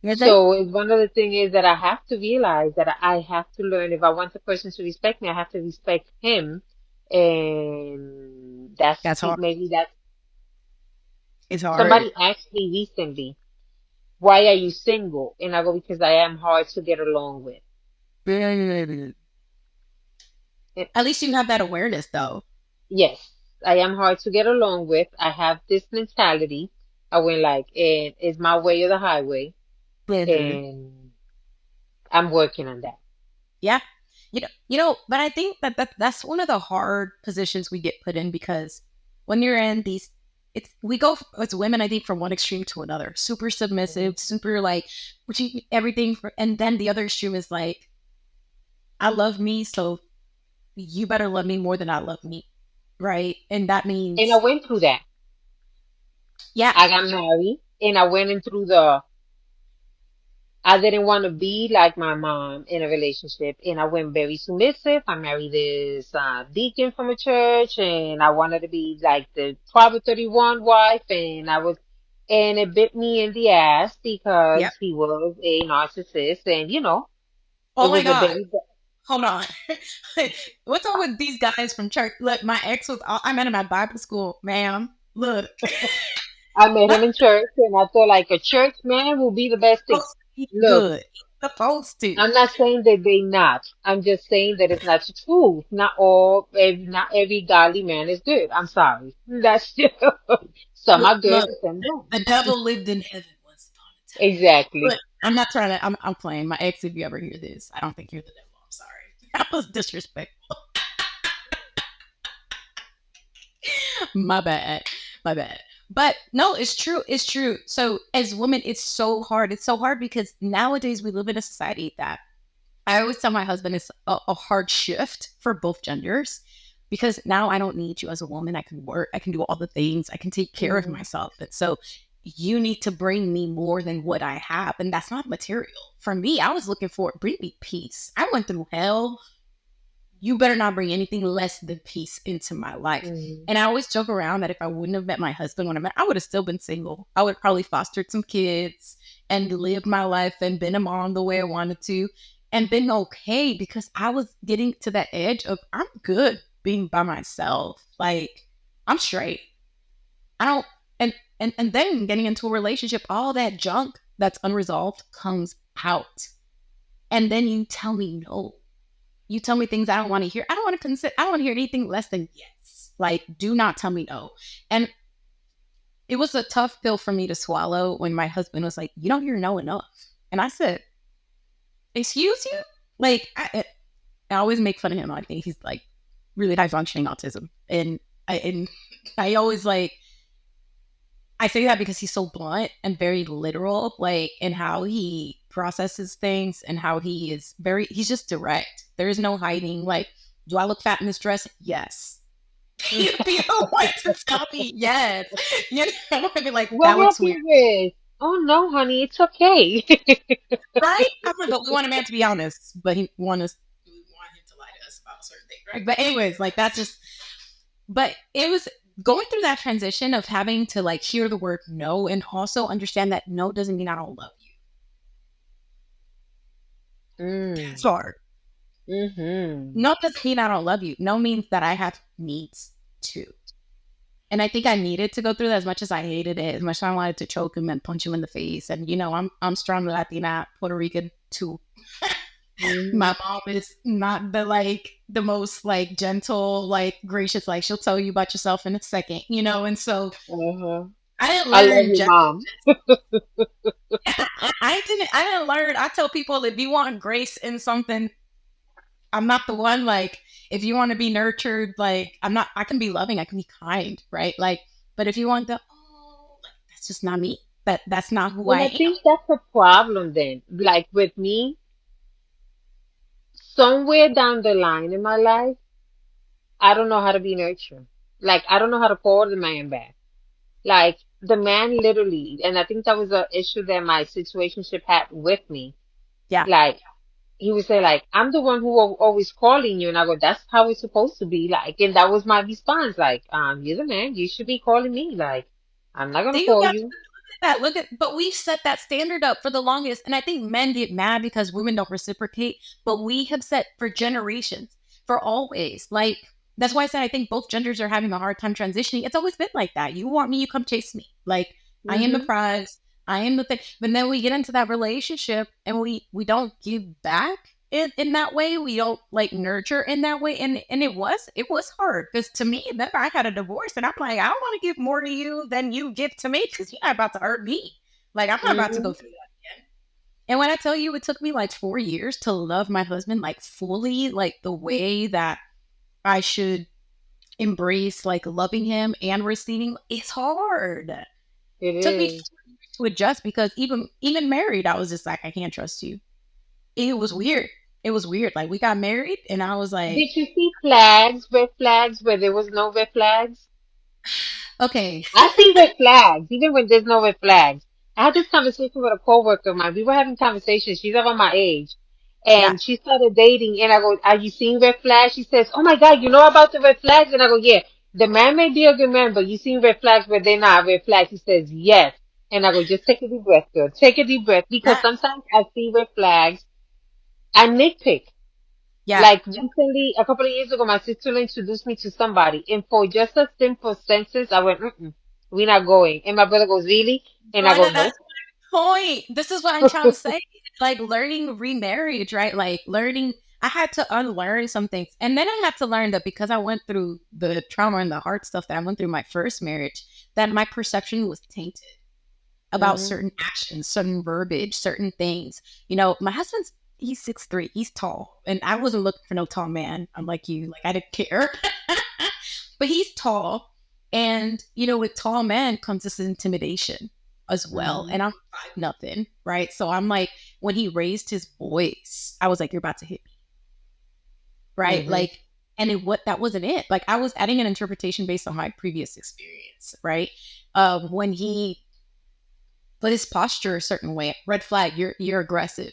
S3: You think?
S2: So one of the things is that I have to realize that I have to learn if I want the person to respect me, I have to respect him. And
S3: That's hard.
S2: maybe that's
S3: It's hard.
S2: somebody asked me recently, why are you single? And I go, because I am hard to get along with. It,
S3: At least you have that awareness, though.
S2: yes, I am hard to get along with. I have this mentality. I went like, and it's my way or the highway.
S3: Mhm.
S2: And I'm working on that.
S3: Yeah. But I think that's one of the hard positions we get put in because when you're in these, we go as women, I think, from one extreme to another. Super
S2: Mhm.
S3: submissive, super like everything, and then the other extreme is like, I love me, so you better love me more than I love me, right? And that
S2: And I
S3: means,
S2: went through that.
S3: yeah,
S2: I got married and I went in through I didn't want to be like my mom in a relationship, and I went very submissive. I married this deacon from a church, and I wanted to be like the Proverbs 31 wife, and it bit me in the ass
S3: yeah.
S2: because he was a narcissist, and it
S3: Oh my
S2: was a
S3: god,
S2: very,
S3: hold on. What's up with these guys from church? Look, my ex was. I met him at Bible school, ma'am. Look,
S2: I met him in church, and I thought like a church man will be the best
S3: oh,
S2: thing.
S3: He's
S2: Look,
S3: good. He's supposed to.
S2: I'm not saying that they not. I'm just saying that it's not the truth. Not every godly man is good. I'm sorry. That's just, some
S3: Look,
S2: are good,
S3: look,
S2: but some don't.
S3: the devil lived in heaven once upon a time.
S2: Exactly.
S3: But I'm not trying to. I'm playing. My ex, if you ever hear this, I don't think you're the devil. I'm sorry. That was disrespectful. My bad. My bad. But no, it's true. It's true. So as women, it's so hard. It's so hard because nowadays we live in a society that I always tell my husband it's a hard shift for both genders because now I don't need you as a woman. I can work, I can do all the things, I can take care of
S2: Hmm.
S3: myself. And so you need to bring me more than what I have. And that's not material. For me, I was looking for bring me peace. I went through hell. You better not bring anything less than peace into my life.
S2: Hmm.
S3: And I always joke around that if I wouldn't have met my husband when I met, I would have still been single. I would have probably fostered some kids and lived my life and been a mom the way I wanted to and been okay because I was getting to that edge of I'm good being by myself. Like I'm straight. I don't and then getting into a relationship, all that junk that's unresolved comes out. And then you tell me no, you tell me things I don't want to hear. I don't want to consider. I don't want to hear anything less than yes. Like, do not tell me no. And it was a tough pill for me to swallow when my husband was like, "You don't hear no enough," and I said, "Excuse you?" Like, I always make fun of him. I think he's like really high functioning autism, and I always like I say that because he's so blunt and very literal, like in how he processes things and how he's just direct. There is no hiding. Like, do I look fat in this dress? Yes. You don't want to tell me yes. You know, I'd be like,
S2: What
S3: that looks weird,
S2: happened with? Oh no, honey, it's okay.
S3: right? I'm like, but we want a man to be honest, but we want him to lie to us about certain things, right? But anyways, like that's just but it was going through that transition of having to like hear the word no and also understand that no doesn't mean I don't love you. It's
S2: Mm.
S3: hard.
S2: Mm-hmm.
S3: No doesn't mean I don't love you. No means that I have needs too. And I think I needed to go through that as much as I hated it, as much as I wanted to choke him and punch him in the face. And I'm strong Latina, Puerto Rican too.
S2: Mm-hmm.
S3: My mom is not the most like gentle, like gracious, like she'll tell you about yourself in a second, and so
S2: Uh-huh.
S3: I didn't
S2: I love
S3: learn
S2: you, mom.
S3: I didn't learn. I tell people if you want grace in something, I'm not the one. Like, if you want to be nurtured, like, I'm not, I can be loving, I can be kind, right? Like, but if you want like, that's just not me. That's not who
S2: And
S3: I
S2: I
S3: am.
S2: think that's a problem then. Like with me, somewhere down the line in my life, I don't know how to be nurtured. Like I don't know how to call the man back. Like the man literally, and I think that was an issue that my situationship had with me.
S3: Yeah.
S2: Like he would say like, I'm the one who always calling you. And I go, that's how it's supposed to be. Like, and that was my response. Like, you're the man. You should be calling me. Like, I'm not going to
S3: See, you
S2: call
S3: got
S2: you.
S3: that. But we set that standard up for the longest. And I think men get mad because women don't reciprocate, but we have set for generations, for always. Like, that's why I said I think both genders are having a hard time transitioning. It's always been like that. You want me, you come chase me. Like, I am the
S2: Hmm.
S3: prize. I am the thing. But then we get into that relationship and we don't give back in that way. We don't like nurture in that way. And it was hard because to me, then I had a divorce and I'm like, I don't want to give more to you than you give to me because you're not about to hurt me. Like, I'm not about to go
S2: Hmm.
S3: through that again. And when I tell you it took me like 4 years to love my husband like fully, like the way that I should embrace like loving him and receiving, it's hard. It
S2: It
S3: took me
S2: is.
S3: 4 years to adjust because even married, I was just like, I can't trust you. It was weird. It was weird. Like we got married and I was like,
S2: Did you see flags, red flags, where there was no red flags?
S3: okay,
S2: I see red flags, even when there's no red flags. I had this conversation with a coworker of mine. We were having conversations. She's about my age.
S3: yeah,
S2: And she started dating, and I go, are you seeing red flags? She says, oh my God, you know about the red flags? And I go, yeah. The man may be a good man, but you seen red flags where they're not red flags. He says, yes. And I go, just take a deep breath, girl. Take a deep breath. Because
S3: that,
S2: sometimes I see red flags. I nitpick.
S3: yeah.
S2: Like recently, a couple of years ago, my sister introduced me to somebody, and for just a simple sentence, I went, mm-mm, we're not going. And my brother goes, really? And I go,
S3: Joanna, that's
S2: nope.
S3: point. This is what I'm trying to say. Like learning remarriage, right? Like learning, I had to unlearn some things. And then I had to learn that because I went through the trauma and the hard stuff that I went through my first marriage, that my perception was tainted about
S2: Mhm.
S3: certain actions, certain verbiage, certain things. You know, my husband's, he's 6'3", he's tall. And I wasn't looking for no tall man. I'm like you, like I didn't care. But he's tall. And, you know, with tall men comes this intimidation as well.
S2: Mhm.
S3: And I'm 5'0", right? So I'm like, when he raised his voice, I was like, you're about to hit me, right?
S2: Mhm.
S3: Like, and it, what that wasn't it. Like I was adding an interpretation based on my previous experience, right? When he put his posture a certain way, red flag, you're aggressive.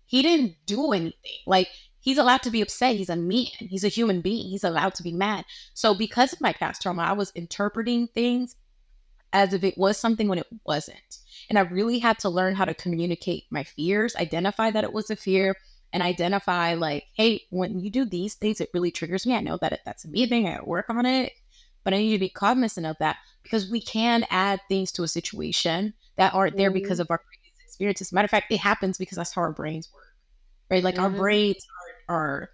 S3: He didn't do anything. Like he's allowed to be upset. He's a man. He's a human being. He's allowed to be mad. So because of my past trauma, I was interpreting things as if it was something when it wasn't. And I really had to learn how to communicate my fears, identify that it was a fear, and identify like, hey, when you do these things, it really triggers me. I know that that's a me thing. I gotta work on it, but I need to be cognizant of that because we can add things to a situation that aren't there because
S2: Mhm.
S3: of our previous experiences. Matter of fact, it happens because that's how our brains work, right? Like our
S2: Mhm.
S3: brains are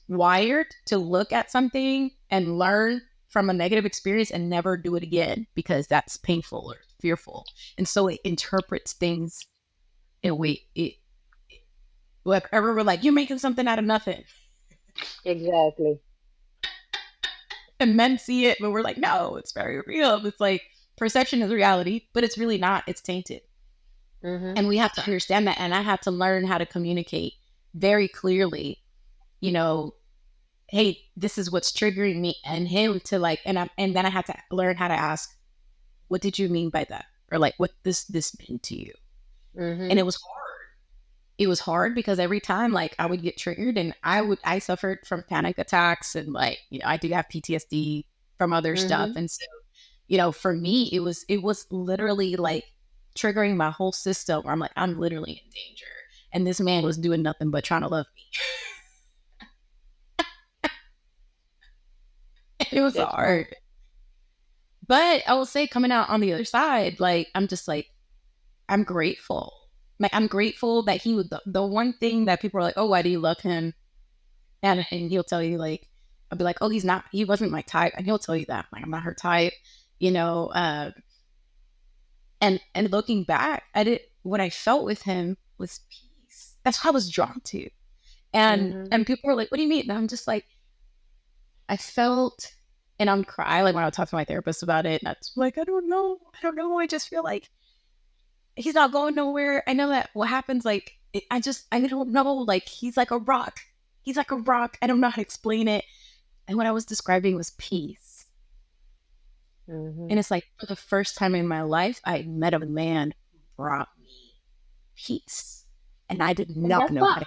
S3: wired to look at something and learn from a negative experience and never do it again because that's painful or fearful. And so it interprets things in a way whatever we're like, you're making something out of nothing.
S2: Exactly.
S3: And men see it, but we're like, no, it's very real. It's like perception is reality, but it's really not. It's tainted.
S2: Mhm.
S3: And we have to understand that. And I had to learn how to communicate very clearly, you know, hey, this is what's triggering me and him to like, and then I had to learn how to ask, what did you mean by that? Or like, what does this mean to you? And
S2: Mhm.
S3: it was hard. It was hard because every time like I would get triggered and I suffered from panic attacks and like, you know, I do have PTSD from other stuff.
S2: Mhm.
S3: And so, you know, for me, it was literally like triggering my whole system where I'm like, I'm literally in danger. And this man was doing nothing but trying to love me. It was
S2: That's fine.
S3: hard. But I will say coming out on the other side, like I'm just like, I'm grateful. Like I'm grateful that he was the one thing that people are like, oh, why do you love him? And he'll tell you like, I'll be like, oh, he wasn't my type, and he'll tell you that like I'm not her type, you know. And looking back, I did what I felt with him was peace. That's what I was drawn to.
S2: Mhm.
S3: And people were like, what do you mean? And I'm just like, I felt, and I'm cry like when I would talk to my therapist about it. And I was like, I don't know. I just feel like he's not going nowhere. I know that what happens, like, I don't know. Like, he's like a rock. He's like a rock. I don't know how to explain it. And what I was describing was peace.
S2: Mhm.
S3: And it's like, for the first time in my life, I met a man who brought me peace. And I did
S2: And
S3: not
S2: that's
S3: know how
S2: what
S3: to.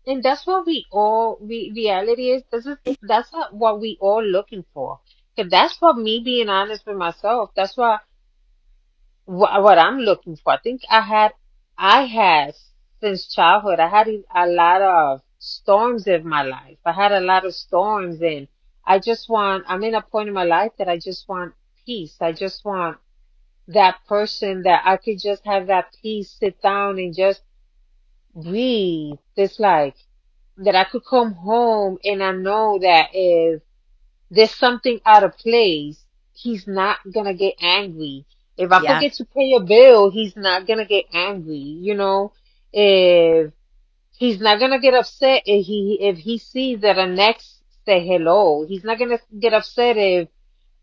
S2: and that's what we reality is. That's what we all looking for. 'Cause that's what me being honest with myself. That's what I'm looking for. I think I had since childhood. I had a lot of storms in my life. I had a lot of storms, and I'm in a point in my life that I just want peace. I just want that person that I could just have that peace, sit down and just breathe. It's like that I could come home and I know that if there's something out of place, he's not gonna get angry. If I
S3: Yeah.
S2: forget to pay a bill, he's not gonna get angry. If he's not gonna get upset if he sees that a next say hello. He's not gonna get upset if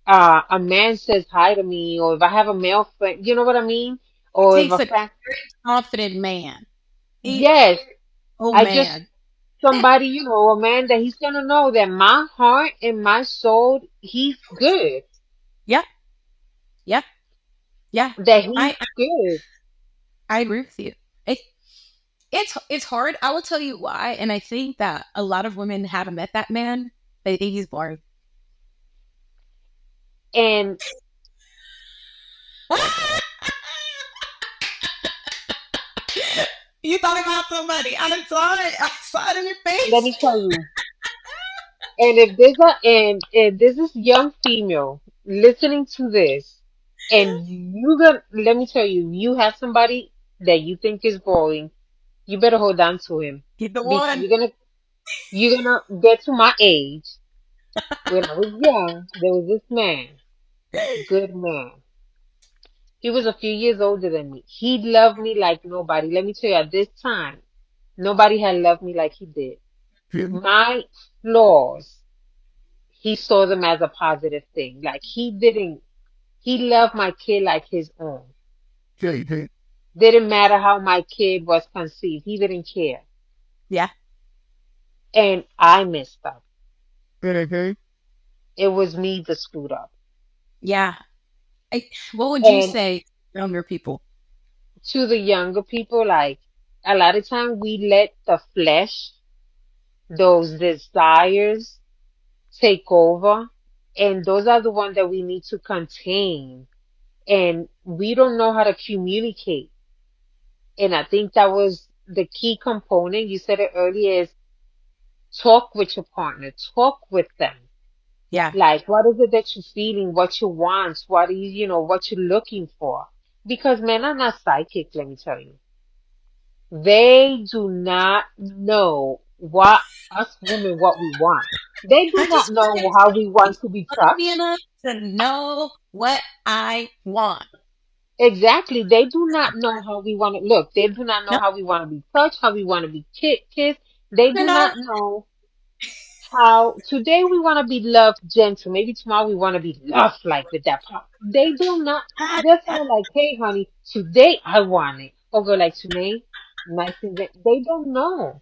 S2: a man says hi to me, or if I have a male friend. You know what I mean?
S3: It
S2: Or if
S3: takes
S2: a
S3: a
S2: friend.
S3: confident man. He,
S2: Yes,
S3: oh,
S2: I just
S3: man.
S2: somebody, a man that he's gonna know that my heart and my soul, he's good.
S3: Yeah. Yeah. Yeah.
S2: That
S3: I,
S2: he's good.
S3: I agree with you. It, it's hard. I will tell you why. And I think that a lot of women haven't met that man. They think he's boring.
S2: And
S3: You thought about somebody. I done saw it. I saw it in your
S2: let
S3: face.
S2: me tell you, and if this is young female listening to this, and let me tell you, you have somebody. that you think is boring, you better hold on to him
S3: Get the
S2: because
S3: one.
S2: you're gonna get to my age. When I was young, there was this man, good man. He was a few years older than me. He loved me like nobody. Let me tell you, at this time, nobody had loved me like he did. My flaws, he saw them as a positive thing. Like he loved my kid like his own. Didn't matter how my kid was conceived. He didn't care.
S3: Yeah.
S2: And I messed up.
S3: Mhm.
S2: It was me that screwed up.
S3: Yeah. What would you
S2: And
S3: say to younger people?
S2: to the younger people, like a lot of time we let the flesh, those desires take over. And those are the ones that we need to contain. And we don't know how to communicate. And I think that was the key component. You said it earlier is talk with your partner, talk with them.
S3: Yeah.
S2: Like, what is it that you're feeling? What you want? What are what you're looking for? Because men are not psychic, let me tell you. They do not know what us women what we want. They do
S3: I
S2: not
S3: just
S2: know
S3: wanted
S2: how we want
S3: somebody
S2: to be
S3: to love me
S2: touched.
S3: enough to know what I want.
S2: Exactly. They do not know how we want to look. They do not know
S3: No,
S2: how we want to be touched, how we want to be kissed. They
S3: you
S2: do
S3: know.
S2: not know how today we want to be loved gentle. Maybe tomorrow we want to be loved like with that pop. They do not.
S3: Ah,
S2: They're
S3: ah,
S2: kind of like, hey, honey, today I want it. Or go like today, nice things. They don't know.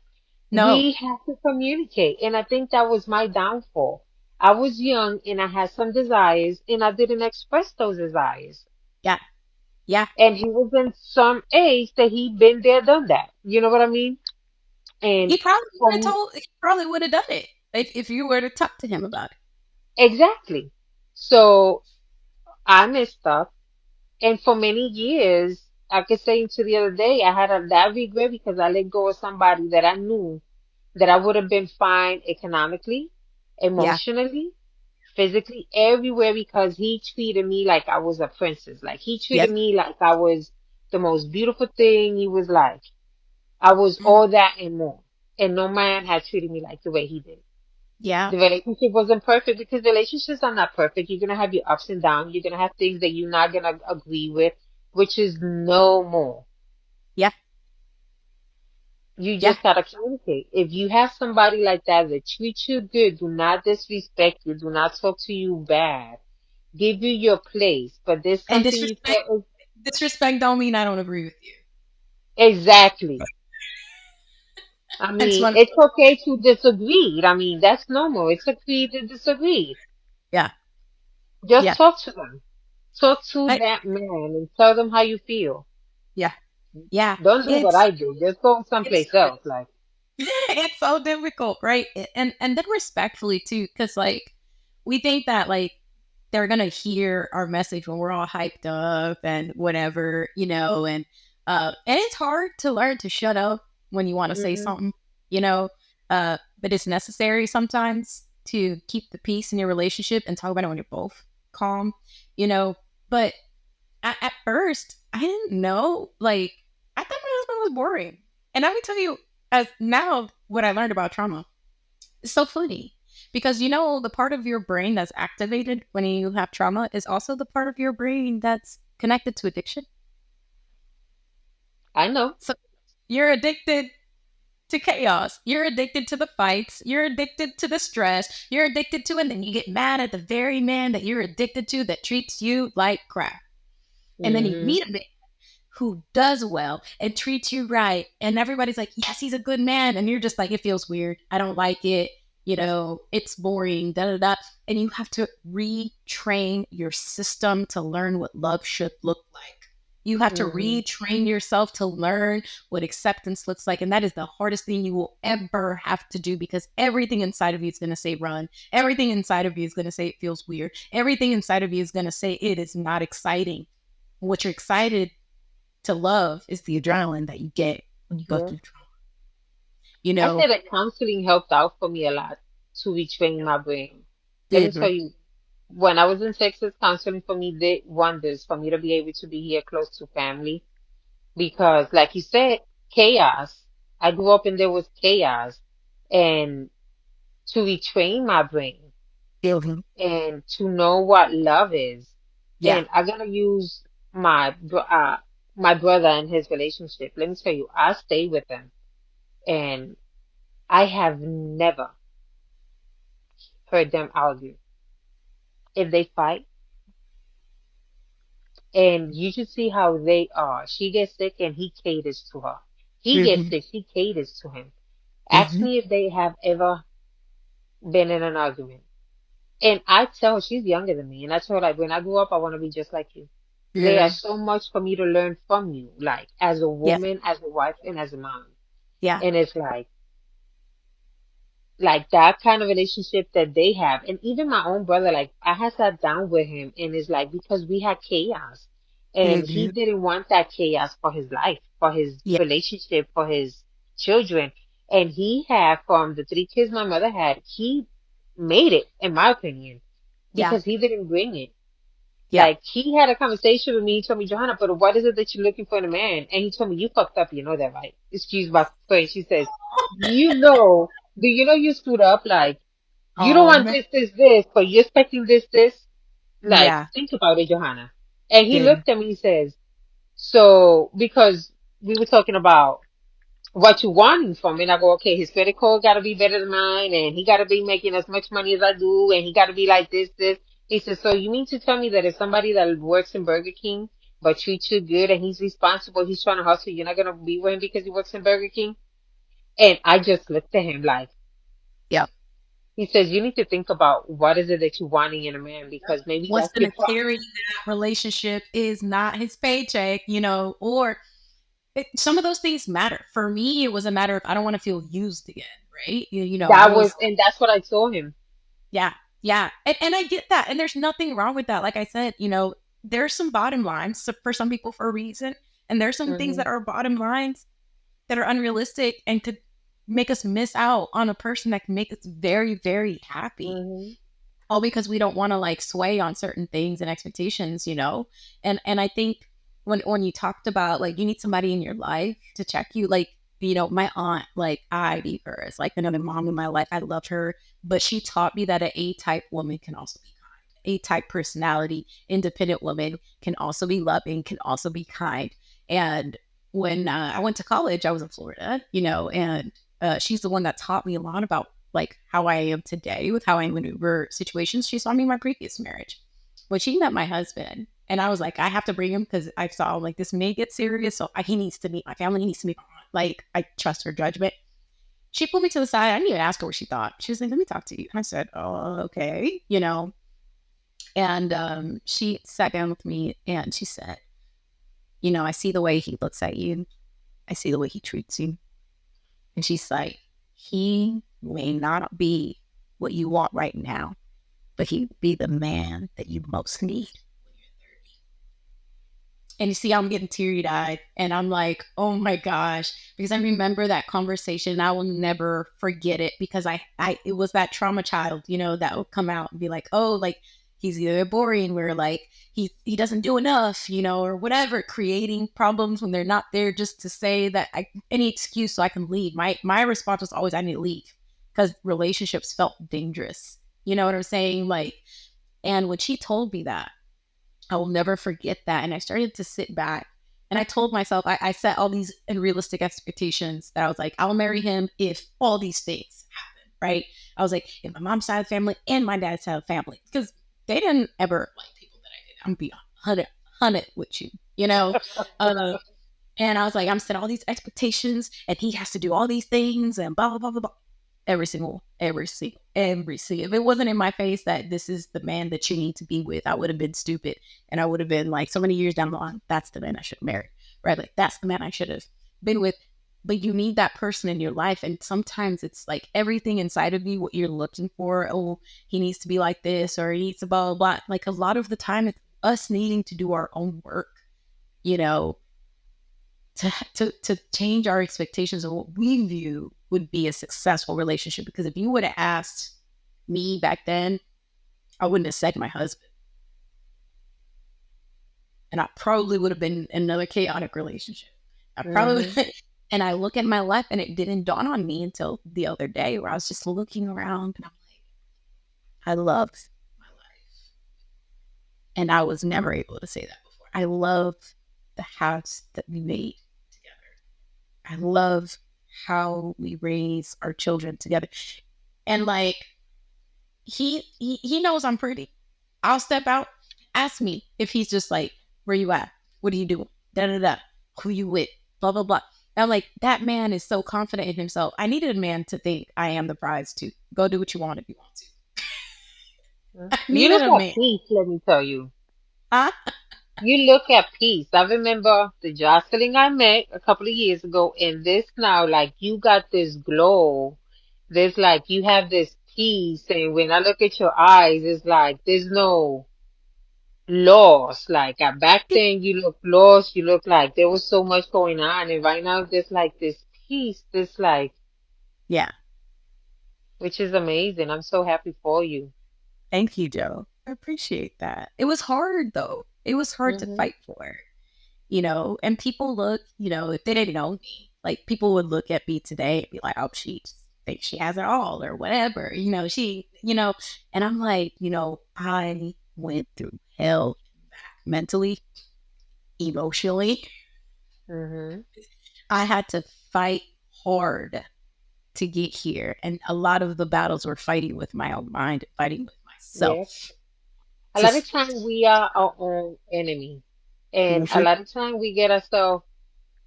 S3: no.
S2: We have to communicate, and I think that was my downfall. I was young and I had some desires, and I didn't express those desires.
S3: Yeah. Yeah.
S2: And he was in some age that he'd been there, done that. You know what I mean? And from
S3: He probably would have done it if you were to talk to him about it.
S2: exactly. So I messed up. And for many years, I could say to the other day, I had a that regret because I let go of somebody that I knew that I would have been fine economically,
S3: Yeah.
S2: emotionally, physically, everywhere because he treated me like I was a princess. Like he treated
S3: Yep.
S2: me like I was the most beautiful thing. He was like, I was
S3: Mm,
S2: all that and more. And no man had treated me like the way he did.
S3: yeah.
S2: The relationship wasn't perfect because relationships are not perfect. You're gonna have your ups and downs. You're gonna have things that you're not gonna agree with, which is no more.
S3: Yeah.
S2: You
S3: Yeah.
S2: just gotta communicate. If you have somebody like that that treats you good, do not disrespect you, do not talk to you bad, give you your place, but there's
S3: And
S2: something you feel is
S3: disrespect don't mean I don't agree with you.
S2: exactly. I
S3: Hence
S2: mean,
S3: one.
S2: it's okay to disagree. I mean, that's normal. It's okay to disagree.
S3: Yeah.
S2: Just
S3: Yeah.
S2: talk to them. Talk to
S3: I,
S2: that man and tell them how you feel.
S3: yeah. Yeah.
S2: Don't do what
S3: It's
S2: I do. Just go
S3: it's
S2: someplace else. Like,
S3: it's so difficult, right? And then respectfully too, because like we think that like they're gonna hear our message when we're all hyped up and whatever, and it's hard to learn to shut up when you want to say
S2: hmm
S3: something, you know, but it's necessary sometimes to keep the peace in your relationship and talk about it when you're both calm, you know. But at first, I didn't know. Like, I thought my husband was boring. And I would tell you, as now, what I learned about trauma is so funny because the part of your brain that's activated when you have trauma is also the part of your brain that's connected to addiction.
S2: I know.
S3: So you're addicted to chaos. You're addicted to the fights. You're addicted to the stress. You're addicted to, and then you get mad at the very man that you're addicted to that treats you like crap. And then you
S2: hmm
S3: meet a man who does well and treats you right. And everybody's like, yes, he's a good man. And you're just like, it feels weird. I don't like it. It's boring, da da da. And you have to retrain your system to learn what love should look like. You have to
S2: hmm
S3: retrain yourself to learn what acceptance looks like. And that is the hardest thing you will ever have to do because everything inside of you is going to say run. Everything inside of you is going to say it feels weird. Everything inside of you is going to say it is not exciting. What you're excited to love is the adrenaline that you get when you go
S2: Yeah.
S3: through trauma. You
S2: I
S3: know,
S2: say that counseling helped out for me a lot to retrain my brain. Let me
S3: did
S2: tell you, when I was in Texas, counseling for me did wonders for me to be able to be here close to family. because, like you said, chaos. I grew up and there was chaos, and to retrain my brain
S3: Mhm.
S2: and to know what love is.
S3: Yeah.
S2: And I'm gonna use my brother and his relationship. Let me tell you, I stay with him, and I have never heard them argue. If they fight, and you should see how they are. She gets sick and he caters to her. He gets
S3: Hmm.
S2: sick, she caters to him. Ask
S3: Hmm.
S2: me if they have ever been in an argument. And I tell her, she's younger than me, and I tell her, like, when I grow up, I want to be just like you. There
S3: Yeah.
S2: is so much for me to learn from you, like as a
S3: Yeah.
S2: woman, as a wife, and as a mom.
S3: Yeah.
S2: And it's like that kind of relationship that they have. And even my own brother, like I had sat down with him and it's like because we had chaos and he
S3: Hmm.
S2: didn't want that chaos for his life, for his
S3: Yeah.
S2: relationship, for his children. And he had, from the three kids my mother had, he made it, in my opinion,
S3: Yeah.
S2: because he didn't bring it.
S3: Yeah.
S2: Like he had a conversation with me. He told me, Johanna, but what is it that you're looking for in a man? And he told me, you fucked up. You know that, right? Excuse my French. She says, do you know you screwed up? Like you don't want
S3: Um.
S2: this, but you're expecting this. Like
S3: Yeah.
S2: think about it, Johanna. And he
S3: Good.
S2: looked at me. He says, so because we were talking about what you want from me. And I go, okay, his credit card got to be better than mine, and he got to be making as much money as I do, and he got to be like this. He says, so you mean to tell me that if somebody that works in Burger King but treats you good and he's responsible, he's trying to hustle, you're not gonna be with him because he works in Burger King? And I just looked at him like,
S3: Yeah.
S2: he says, you need to think about what is it that you're wanting in a man because maybe
S3: What's
S2: that's your
S3: going to
S2: problem.
S3: carry that relationship is not his paycheck, or some of those things matter. For me, it was a matter of I don't want to feel used again, right? I was,
S2: And that's what I told him.
S3: yeah, yeah. And I get that. And there's nothing wrong with that. Like I said, there's some bottom lines for some people for a reason. And there's some things
S2: Hmm.
S3: that are bottom lines that are unrealistic and could make us miss out on a person that can make us very, very happy,
S2: Hmm.
S3: all because we don't want to like sway on certain things and expectations. And I think when you talked about like you need somebody in your life to check you, like my aunt, like I view her as like another mom in my life. I love her, but she taught me that an A-type woman can also be kind. A-type personality, independent woman can also be loving, can also be kind. And when I went to college, I was in Florida, and she's the one that taught me a lot about like how I am today with how I maneuver situations. She saw me in my previous marriage. When she met my husband, and I was like, I have to bring him because I saw like this may get serious. So he needs to meet my family. He needs to meet my aunt. Like I trust her judgment. She pulled me to the side. I didn't even ask her what she thought. She was like, let me talk to you. And I said, oh, okay. And she sat down with me and she said, I see the way he looks at you. I see the way he treats you. And she's like, he may not be what you want right now, but he'd be the man that you most need. And you see, I'm getting teary eyed. And I'm like, oh my gosh, because I remember that conversation. I will never forget it because it was that trauma child, that would come out and be like, oh, like he's either boring where like he doesn't do enough, or whatever, creating problems when they're not there just to say that any excuse so I can leave. My response was always, I need to leave because relationships felt dangerous. You know what I'm saying? Like, and when she told me that, I will never forget that. And I started to sit back and I told myself, I set all these unrealistic expectations that I was like, I'll marry him if all these things happen, right? I was like, if my mom's side of the family and my dad's side of the family, because they didn't ever like people that I did. I'm gonna be 100 with you. Uh, and I was like, I'm setting all these expectations and he has to do all these things and blah, blah, blah, blah, blah. Every single. If it wasn't in my face that this is the man that you need to be with, I would have been stupid. And I would have been like, so many years down the line, that's the man I should have married, right? Like, that's the man I should have been with. But you need that person in your life. And sometimes it's like everything inside of you, what you're looking for. Oh, he needs to be like this or he needs to blah, blah, blah. Like a lot of the time, it's us needing to do our own work, you know, to change our expectations of what we view would be a successful relationship. Because if you would have asked me back then, I wouldn't have said my husband, and I probably would have been in another chaotic relationship. I probably,
S2: Mhm.
S3: and I look at my life and it didn't dawn on me until the other day where I was just looking around and I'm like, I love my life. And I was never able to say that before. I love the house that we made together. I love how we raise our children together. And like, he knows I'm pretty. I'll step out, ask me if he's just like, where you at? What are you doing? Da da da. Who you with? Blah blah blah. And I'm like, that man is so confident in himself. I needed a man to think I am the prize too. Go do what you want if you want to.
S2: Mm.
S3: I
S2: You
S3: needed
S2: look
S3: a
S2: at
S3: man.
S2: peace, let me tell you.
S3: Huh?
S2: You look at peace. I remember the Jocelyn I met a couple of years ago, and this now, like you got this glow. There's like you have this peace, and when I look at your eyes, it's like there's no loss. Like back then, you look lost. You look like there was so much going on, and right now there's like this peace. This like,
S3: Yeah.
S2: which is amazing. I'm so happy for you.
S3: Thank you, Joe. I appreciate that. It was hard though. It was hard to
S2: Mhm.
S3: fight for, and people look, if they didn't know me, like people would look at me today and be like, oh, she thinks she has it all or whatever, and I'm like, I went through hell mentally, emotionally.
S2: Mhm.
S3: I had to fight hard to get here. And a lot of the battles were fighting with my own mind, fighting with
S2: Yep.
S3: myself.
S2: A
S3: To
S2: lot of time we are our own enemy. And a
S3: Mhm.
S2: lot of time we get ourselves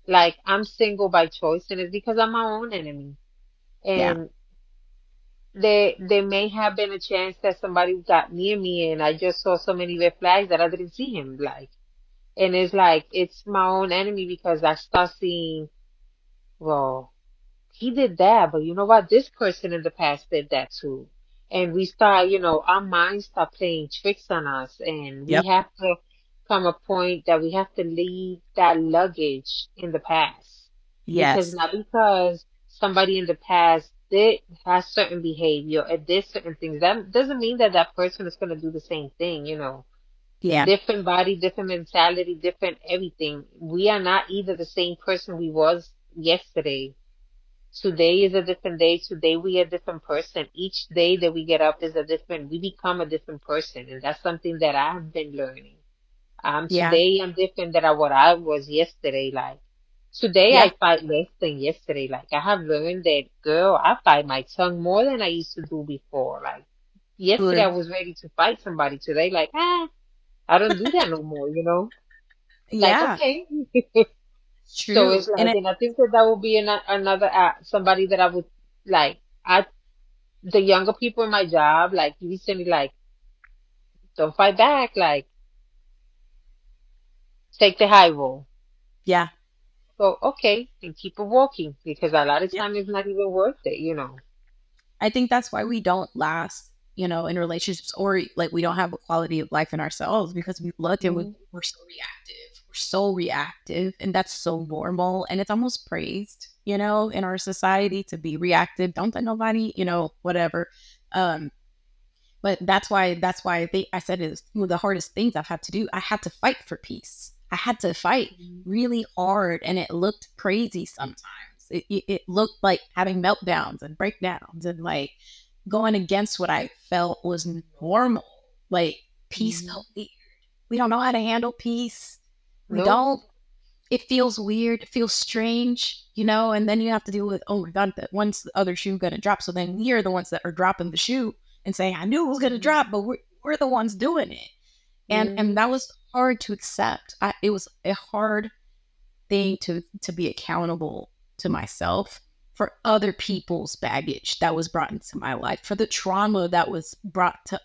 S2: like I'm single by choice and it's because I'm my own enemy.
S3: Yeah,
S2: And there may have been a chance that somebody got near me and I just saw so many red flags that I didn't see him like. And it's like it's my own enemy because I start seeing, well, he did that, but you know what? This person in the past did that too. And we start, our minds start playing tricks on us, and we
S3: yep,
S2: have to come a point that we have to leave that luggage in the past. Because
S3: yes,
S2: not because somebody in the past did has certain behavior and did certain things, that doesn't mean that that person is going to do the same thing.
S3: yeah,
S2: Different body, different mentality, different everything. We are not either the same person we was yesterday. Today is a different day. Today we are a different person. Each day that we get up is a different, we become a different person. And that's something that I've been learning.
S3: yeah,
S2: Today I'm different than what I was yesterday. Like, today
S3: yeah.
S2: I fight less than yesterday. Like, I have learned that, girl, I fight my tongue more than I used to do before. Like, yesterday I
S3: Good.
S2: was ready to fight somebody. Today, like, I don't do that no more. Like,
S3: Yeah,
S2: okay. So
S3: true.
S2: it's like, and I think that that would be another somebody that I would like. The younger people in my job, like recently, like don't fight back, like take the high road.
S3: Yeah,
S2: So okay, and keep it walking because a lot of
S3: yeah.
S2: time it's not even worth it.
S3: I think that's why we don't last, in relationships or like we don't have a quality of life in ourselves because we look and
S2: Hmm.
S3: we're so reactive. We're so reactive, and that's so normal. And it's almost praised, in our society to be reactive. Don't let nobody, whatever. Um, But that's why I said it's one of the hardest things I've had to do. I had to fight for peace. I had to fight really hard, and it looked crazy sometimes. It looked like having meltdowns and breakdowns and like going against what I felt was normal. Like peace
S2: Hmm.
S3: felt weird. We don't know how to handle peace. We
S2: Nope.
S3: don't. It feels weird. It feels strange, and then you have to deal with, oh my God, that when's the other shoe going to drop? So then we are the ones that are dropping the shoe and saying, I knew it was going to
S2: Hmm.
S3: drop, but we're the ones doing it. And
S2: Hmm.
S3: that was hard to accept. It was a hard thing to be accountable to myself for other people's baggage that was brought into my life, for the trauma that was brought to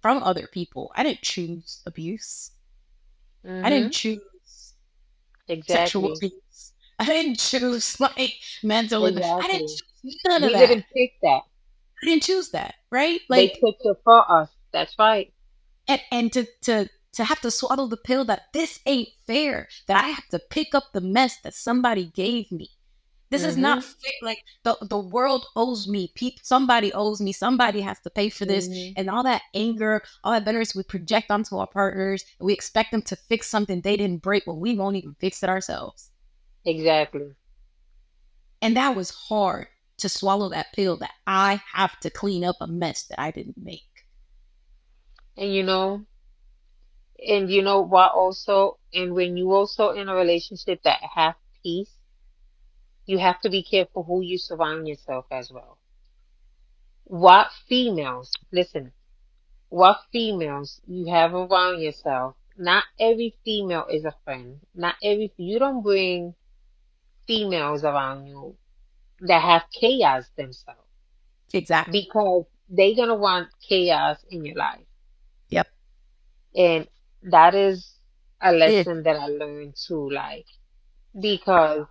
S3: from other people. I didn't choose abuse. I didn't
S2: Hmm.
S3: choose sexual
S2: Exactly.
S3: abuse. I didn't choose like mental illness. I didn't
S2: Exactly.
S3: choose none of
S2: We
S3: that.
S2: didn't pick that.
S3: I didn't choose that, right?
S2: They
S3: Like,
S2: picked it for us. That's right.
S3: and to have to swallow the pill that this ain't fair, that I have to pick up the mess that somebody gave me. This is not
S2: Hmm.
S3: fair. Like the world owes me. Somebody owes me. Somebody has to pay for this.
S2: Hmm.
S3: And all that anger, all that bitterness we project onto our partners. And we expect them to fix something they didn't break when we won't even fix it ourselves.
S2: Exactly.
S3: And that was hard to swallow that pill that I have to clean up a mess that I didn't make.
S2: And you know what also, and when you also in a relationship that have peace, you have to be careful who you surround yourself as well. What females, listen, what females you have around yourself. Not every female is a friend. Not every, you don't bring females around you that have chaos themselves
S3: Exactly.
S2: because they're gonna want chaos in your life.
S3: Yep.
S2: And that is a
S3: It,
S2: lesson that I learned too, like, because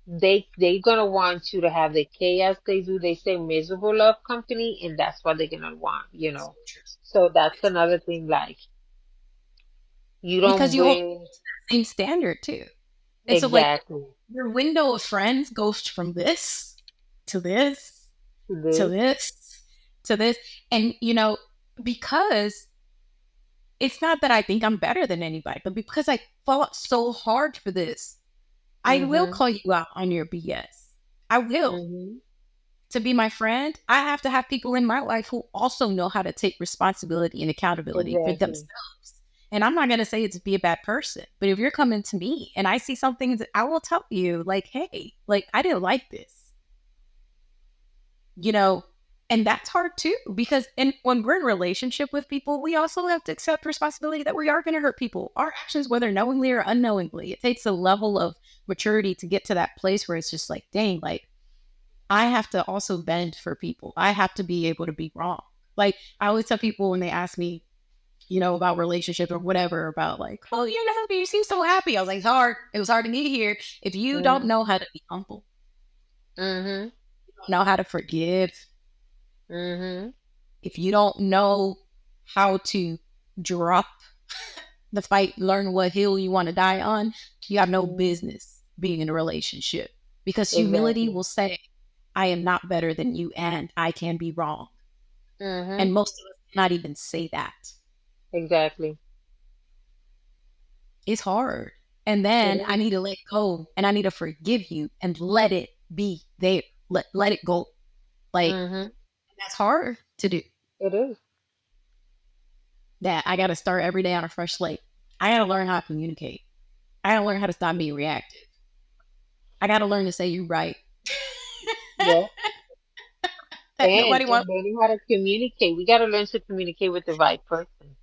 S2: they're gonna want you to have the chaos they do. They say miserable love company,, and that's what they're gonna want, you know. So that's another thing, like you don't
S3: because you hold
S2: bring
S3: the same standard too. And so, like,
S2: exactly
S3: your window of friends goes from this to this
S2: to
S3: to
S2: this.
S3: this to this. And, because it's not that I think I'm better than anybody, but because I fought so hard for this, I will
S2: Mhm.
S3: call you out on your BS. I will.
S2: Mhm.
S3: To be my friend, I have to have people in my life who also know how to take responsibility and accountability for
S2: Exactly.
S3: themselves. And I'm not going to say it to be a bad person, but if you're coming to me and I see something, that I will tell you, like, hey, like, I didn't like this, you know, and that's hard too, because when we're in a relationship with people, we also have to accept responsibility that we are going to hurt people. Our actions, whether knowingly or unknowingly, it takes a level of maturity to get to that place where it's just like, dang, like, I have to also bend for people. I have to be able to be wrong. Like, I always tell people when they ask me, about relationship or whatever, about like, oh, you're not happy. You seem so happy. I was like, it's hard. It was hard to get here. If you don't
S2: Mhm.
S3: know how to be humble,
S2: Mhm.
S3: know how to forgive,
S2: Mhm.
S3: if you don't know how to drop the fight, learn what hill you want to die on, you have no
S2: Mhm.
S3: business being in a relationship, because humility
S2: Exactly.
S3: will say, I am not better than you and I can be wrong.
S2: Mhm.
S3: And most of us cannot even say that.
S2: Exactly.
S3: It's hard. And
S2: It
S3: then I
S2: is.
S3: need to let go and I need to forgive you and let it be there. Let it go. Like,
S2: Mhm.
S3: that's hard to do.
S2: It is.
S3: That I got to start every day on a fresh slate. I got to learn how to communicate. I got to learn how to stop being reactive. I got to learn to say you're right.
S2: Yeah.
S3: That nobody
S2: And
S3: wants.
S2: learning how to communicate. We got to learn to communicate with the right person.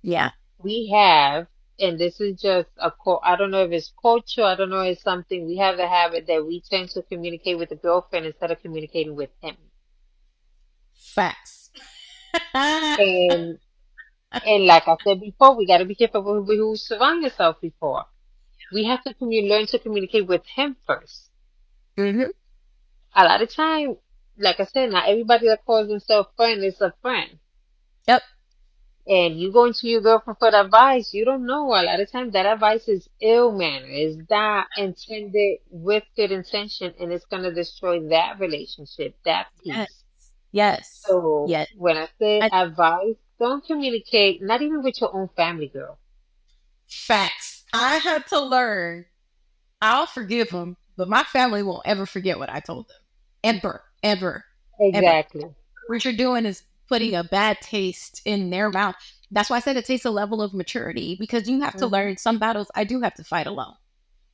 S3: Yeah.
S2: We have, and this is just I don't know if it's culture, I don't know if it's something, we have the habit that we tend to communicate with the girlfriend instead of communicating with him.
S3: Facts.
S2: And and like I said before, we got to be careful with who surround yourself before. We have to learn to communicate with him first.
S3: Mhm.
S2: A lot of time, like I said, not everybody that calls themselves friend is a friend.
S3: Yep.
S2: And you going to your girlfriend for advice, you don't know. A lot of times that advice is ill manner, is not intended with good intention, and it's going to destroy that relationship, that
S3: Yes.
S2: peace.
S3: Yes.
S2: So
S3: Yes.
S2: when I say
S3: I,
S2: advice, don't communicate, not even with your own family, girl.
S3: facts. I had to learn. I'll forgive them, but my family won't ever forget what I told them. Ever, ever, ever.
S2: Exactly.
S3: What you're doing is putting a bad taste in their mouth. That's why I said it takes a level of maturity, because you have to
S2: Hmm.
S3: learn some battles I do have to fight alone,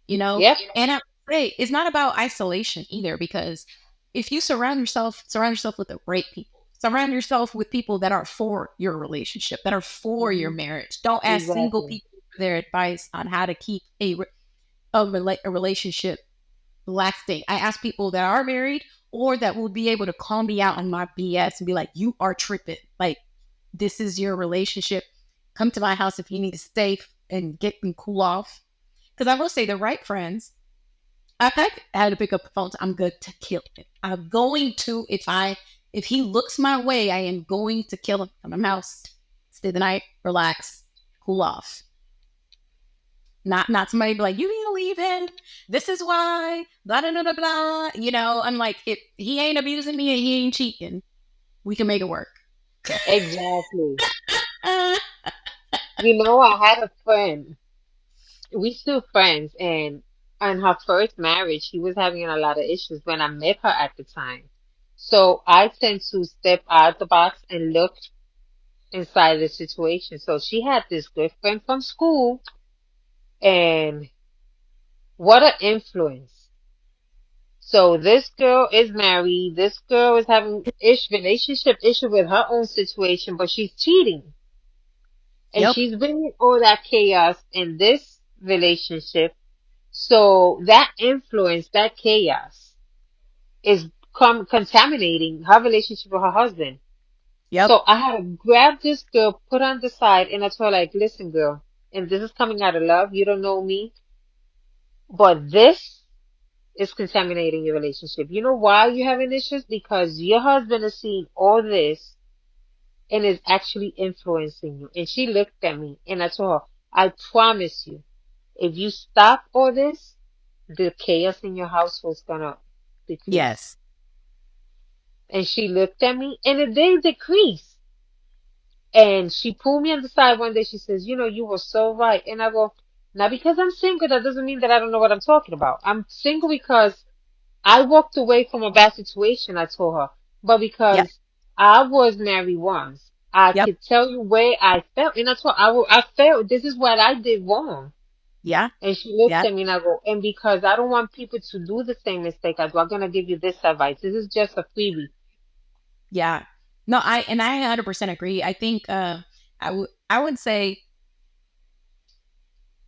S3: you know?
S2: Yep.
S3: And I say it's not about isolation either, because if you surround yourself with the right people, surround yourself with people that are for your relationship, that are for your
S2: Hmm.
S3: marriage. Don't ask single
S2: Exactly.
S3: people for their advice on how to keep a relationship lasting. I ask people that are married or that will be able to call me out on my BS and be like, you are tripping. Like, this is your relationship. Come to my house if you need to stay and get and cool off. Because I will say, the right friends, I had to pick up the phone. I'm good to kill him. I'm going to, if he looks my way, I am going to kill him. Come to my house, stay the night, relax, cool off. Not somebody be like, you need to leave him. This is why. Blah blah blah blah blah. I'm like, if he ain't abusing me and he ain't cheating, we can make it work.
S2: Exactly.
S3: Uh,
S2: You know, I had a friend. We still friends, and in her first marriage, she was having a lot of issues when I met her at the time. So I tend to step out the box and look inside the situation. So she had this good friend from school, and what an influence. So this girl is married. This girl is having relationship issue with her own situation, but she's cheating. And
S3: Yep.
S2: she's bringing all that chaos in this relationship. So that influence, that chaos is contaminating her relationship with her husband.
S3: Yep.
S2: So I had to grab this girl, put her on the side, and I told her, like, listen, girl, and this is coming out of love. You don't know me, but this is contaminating your relationship. You know why you're having issues? Because your husband is seeing all this and is actually influencing you. And she looked at me and I told her, I promise you, if you stop all this, the chaos in your household is gonna decrease.
S3: Yes.
S2: And she looked at me and it did decrease. And she pulled me on the side one day. She says, you know, you were so right. And I go, now because I'm single, that doesn't mean that I don't know what I'm talking about. I'm single because I walked away from a bad situation, I told her. But
S3: Yep.
S2: because I was married once, I
S3: Yep.
S2: could tell you where I felt. And I told her, I felt this is what I did wrong.
S3: Yeah.
S2: And she looked
S3: Yeah.
S2: at me and I go, and because I don't want people to do the same mistake I do, I'm going to give you this advice. This is just a freebie.
S3: Yeah. No, I 100% agree. I think I would say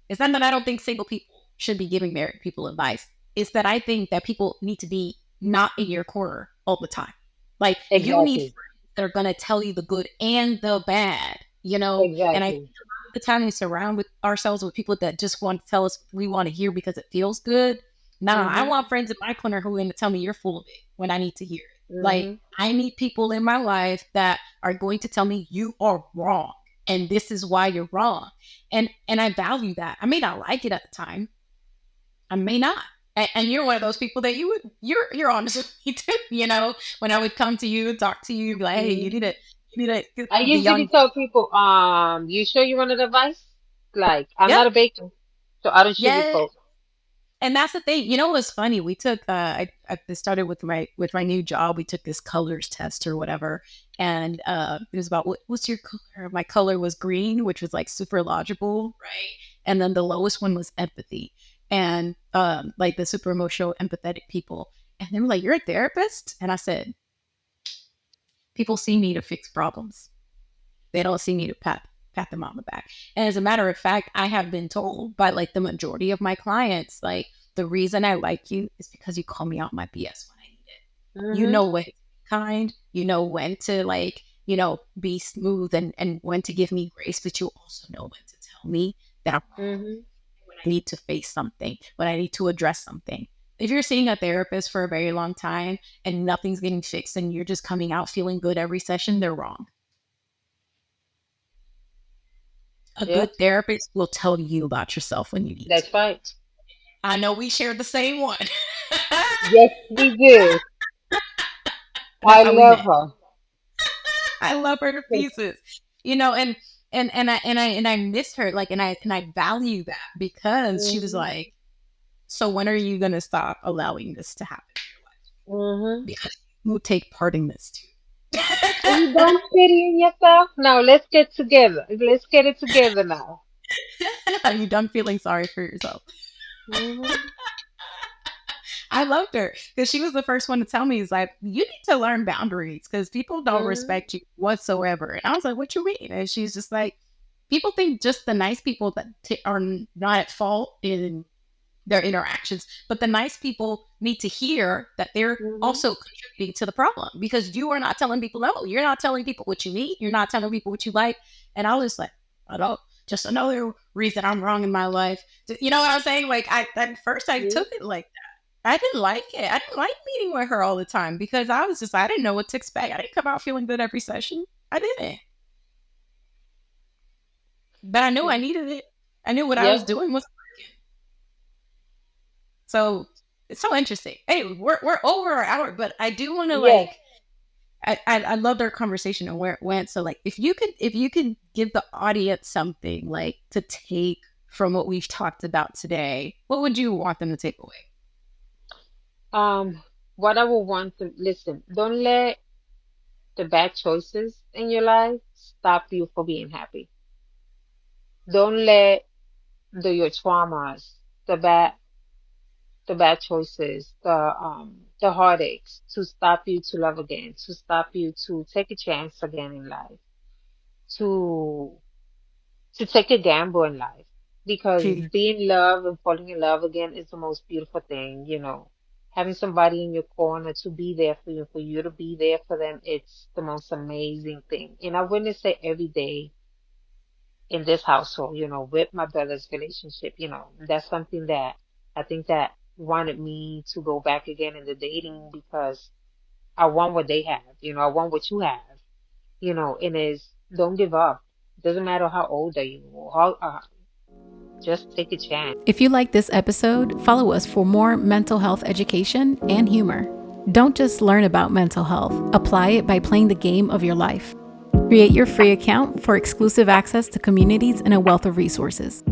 S3: it's not that I don't think single people should be giving married people advice. It's that I think that people need to be not in your corner all the time. Like you need
S2: Exactly.
S3: friends that are gonna tell you the good and the bad, you know? And I think
S2: Exactly.
S3: a lot of the time we surround with ourselves with people that just want to tell us we want to hear because it feels good. No, I
S2: Mhm.
S3: want friends in my corner who are gonna tell me you're full of it when I need to hear it. Like
S2: Mhm.
S3: I need people in my life that are going to tell me you are wrong and this is why you're wrong, and I value that. I may not like it at the time. I may not. And you're one of those people that you're honest with me too. You know, when I would come to you, talk to you, be like, hey,
S2: Mhm.
S3: you need to
S2: I
S3: be
S2: usually
S3: on.
S2: tell people, you sure you want advice? Like, I'm
S3: Yep.
S2: not a baker, so I don't
S3: Yeah.
S2: sugarcoat.
S3: And that's the thing. You know what's funny? We took I started with my new job. We took this colors test or whatever, and it was about what's your color? My color was green, which was like super logical, right? And then the lowest one was empathy, and like the super emotional, empathetic people. And they were like, "You're a therapist," and I said, "People see me to fix problems. They don't see me to pat them on the back." And as a matter of fact, I have been told by like the majority of my clients, like the reason I like you is because you call me out my BS when I need it. You
S2: Mhm.
S3: know when to be kind, you know when to like, be smooth and when to give me grace, but you also know when to tell me that I'm wrong,
S2: Mhm.
S3: when I need to face something, when I need to address something. If you're seeing a therapist for a very long time and nothing's getting fixed and you're just coming out feeling good every session, they're wrong. A
S2: Yep.
S3: good therapist will tell you about yourself when you need to.
S2: That's right.
S3: I know we share the same one.
S2: Yes, we do.
S3: That's
S2: I
S3: how we
S2: love
S3: met.
S2: her.
S3: I love her to pieces. You know, and I miss her like and I value that because she was
S2: Mhm.
S3: like, so when are you gonna stop allowing this to happen?
S2: Mhm.
S3: Because you take part in this too.
S2: Are you done pitying yourself? Now let's get together. Let's get it together now.
S3: Are you done feeling sorry for yourself?
S2: Mhm.
S3: I loved her because she was the first one to tell me, "Is like you need to learn boundaries because people don't
S2: Mhm.
S3: respect you whatsoever." And I was like, "What you mean?" And she's just like, "People think just the nice people that are not at fault in their interactions, but the nice people need to hear that they're
S2: Mhm.
S3: also contributing to the problem because you are not telling people no, you're not telling people what you need, you're not telling people what you like." And I was like, "I don't." Just another reason I'm wrong in my life. You know what I'm saying? Like I at first I
S2: Yeah.
S3: took it like I didn't like it. I didn't like meeting with her all the time because I didn't know what to expect. I didn't come out feeling good every session. I didn't. But I knew I needed it. I knew what I was
S2: Yep.
S3: doing was so it's so interesting. Hey, we're over our hour, but I do want to
S2: Yes.
S3: like I loved our conversation and where it went. So like if you could give the audience something like to take from what we've talked about today, what would you want them to take away?
S2: What I would want to listen, don't let the bad choices in your life stop you from being happy. Don't let your traumas, the bad the bad choices, the heartaches to stop you to love again, to stop you to take a chance again in life, to take a gamble in life. Because
S3: Okay.
S2: being in love and falling in love again is the most beautiful thing, you know. Having somebody in your corner to be there for you, for you to be there for them, it's the most amazing thing. And I witness it every day in this household, you know, with my brother's relationship, you know. That's something that I think that wanted me to go back again in the dating because I want what they have, you know, I want what you have, you know, and is don't give up. Doesn't matter how old are you or just take a chance.
S1: If you like this episode, follow us for more mental health education and humor. Don't just learn about mental health, apply it by playing the game of your life. Create your free account for exclusive access to communities and a wealth of resources.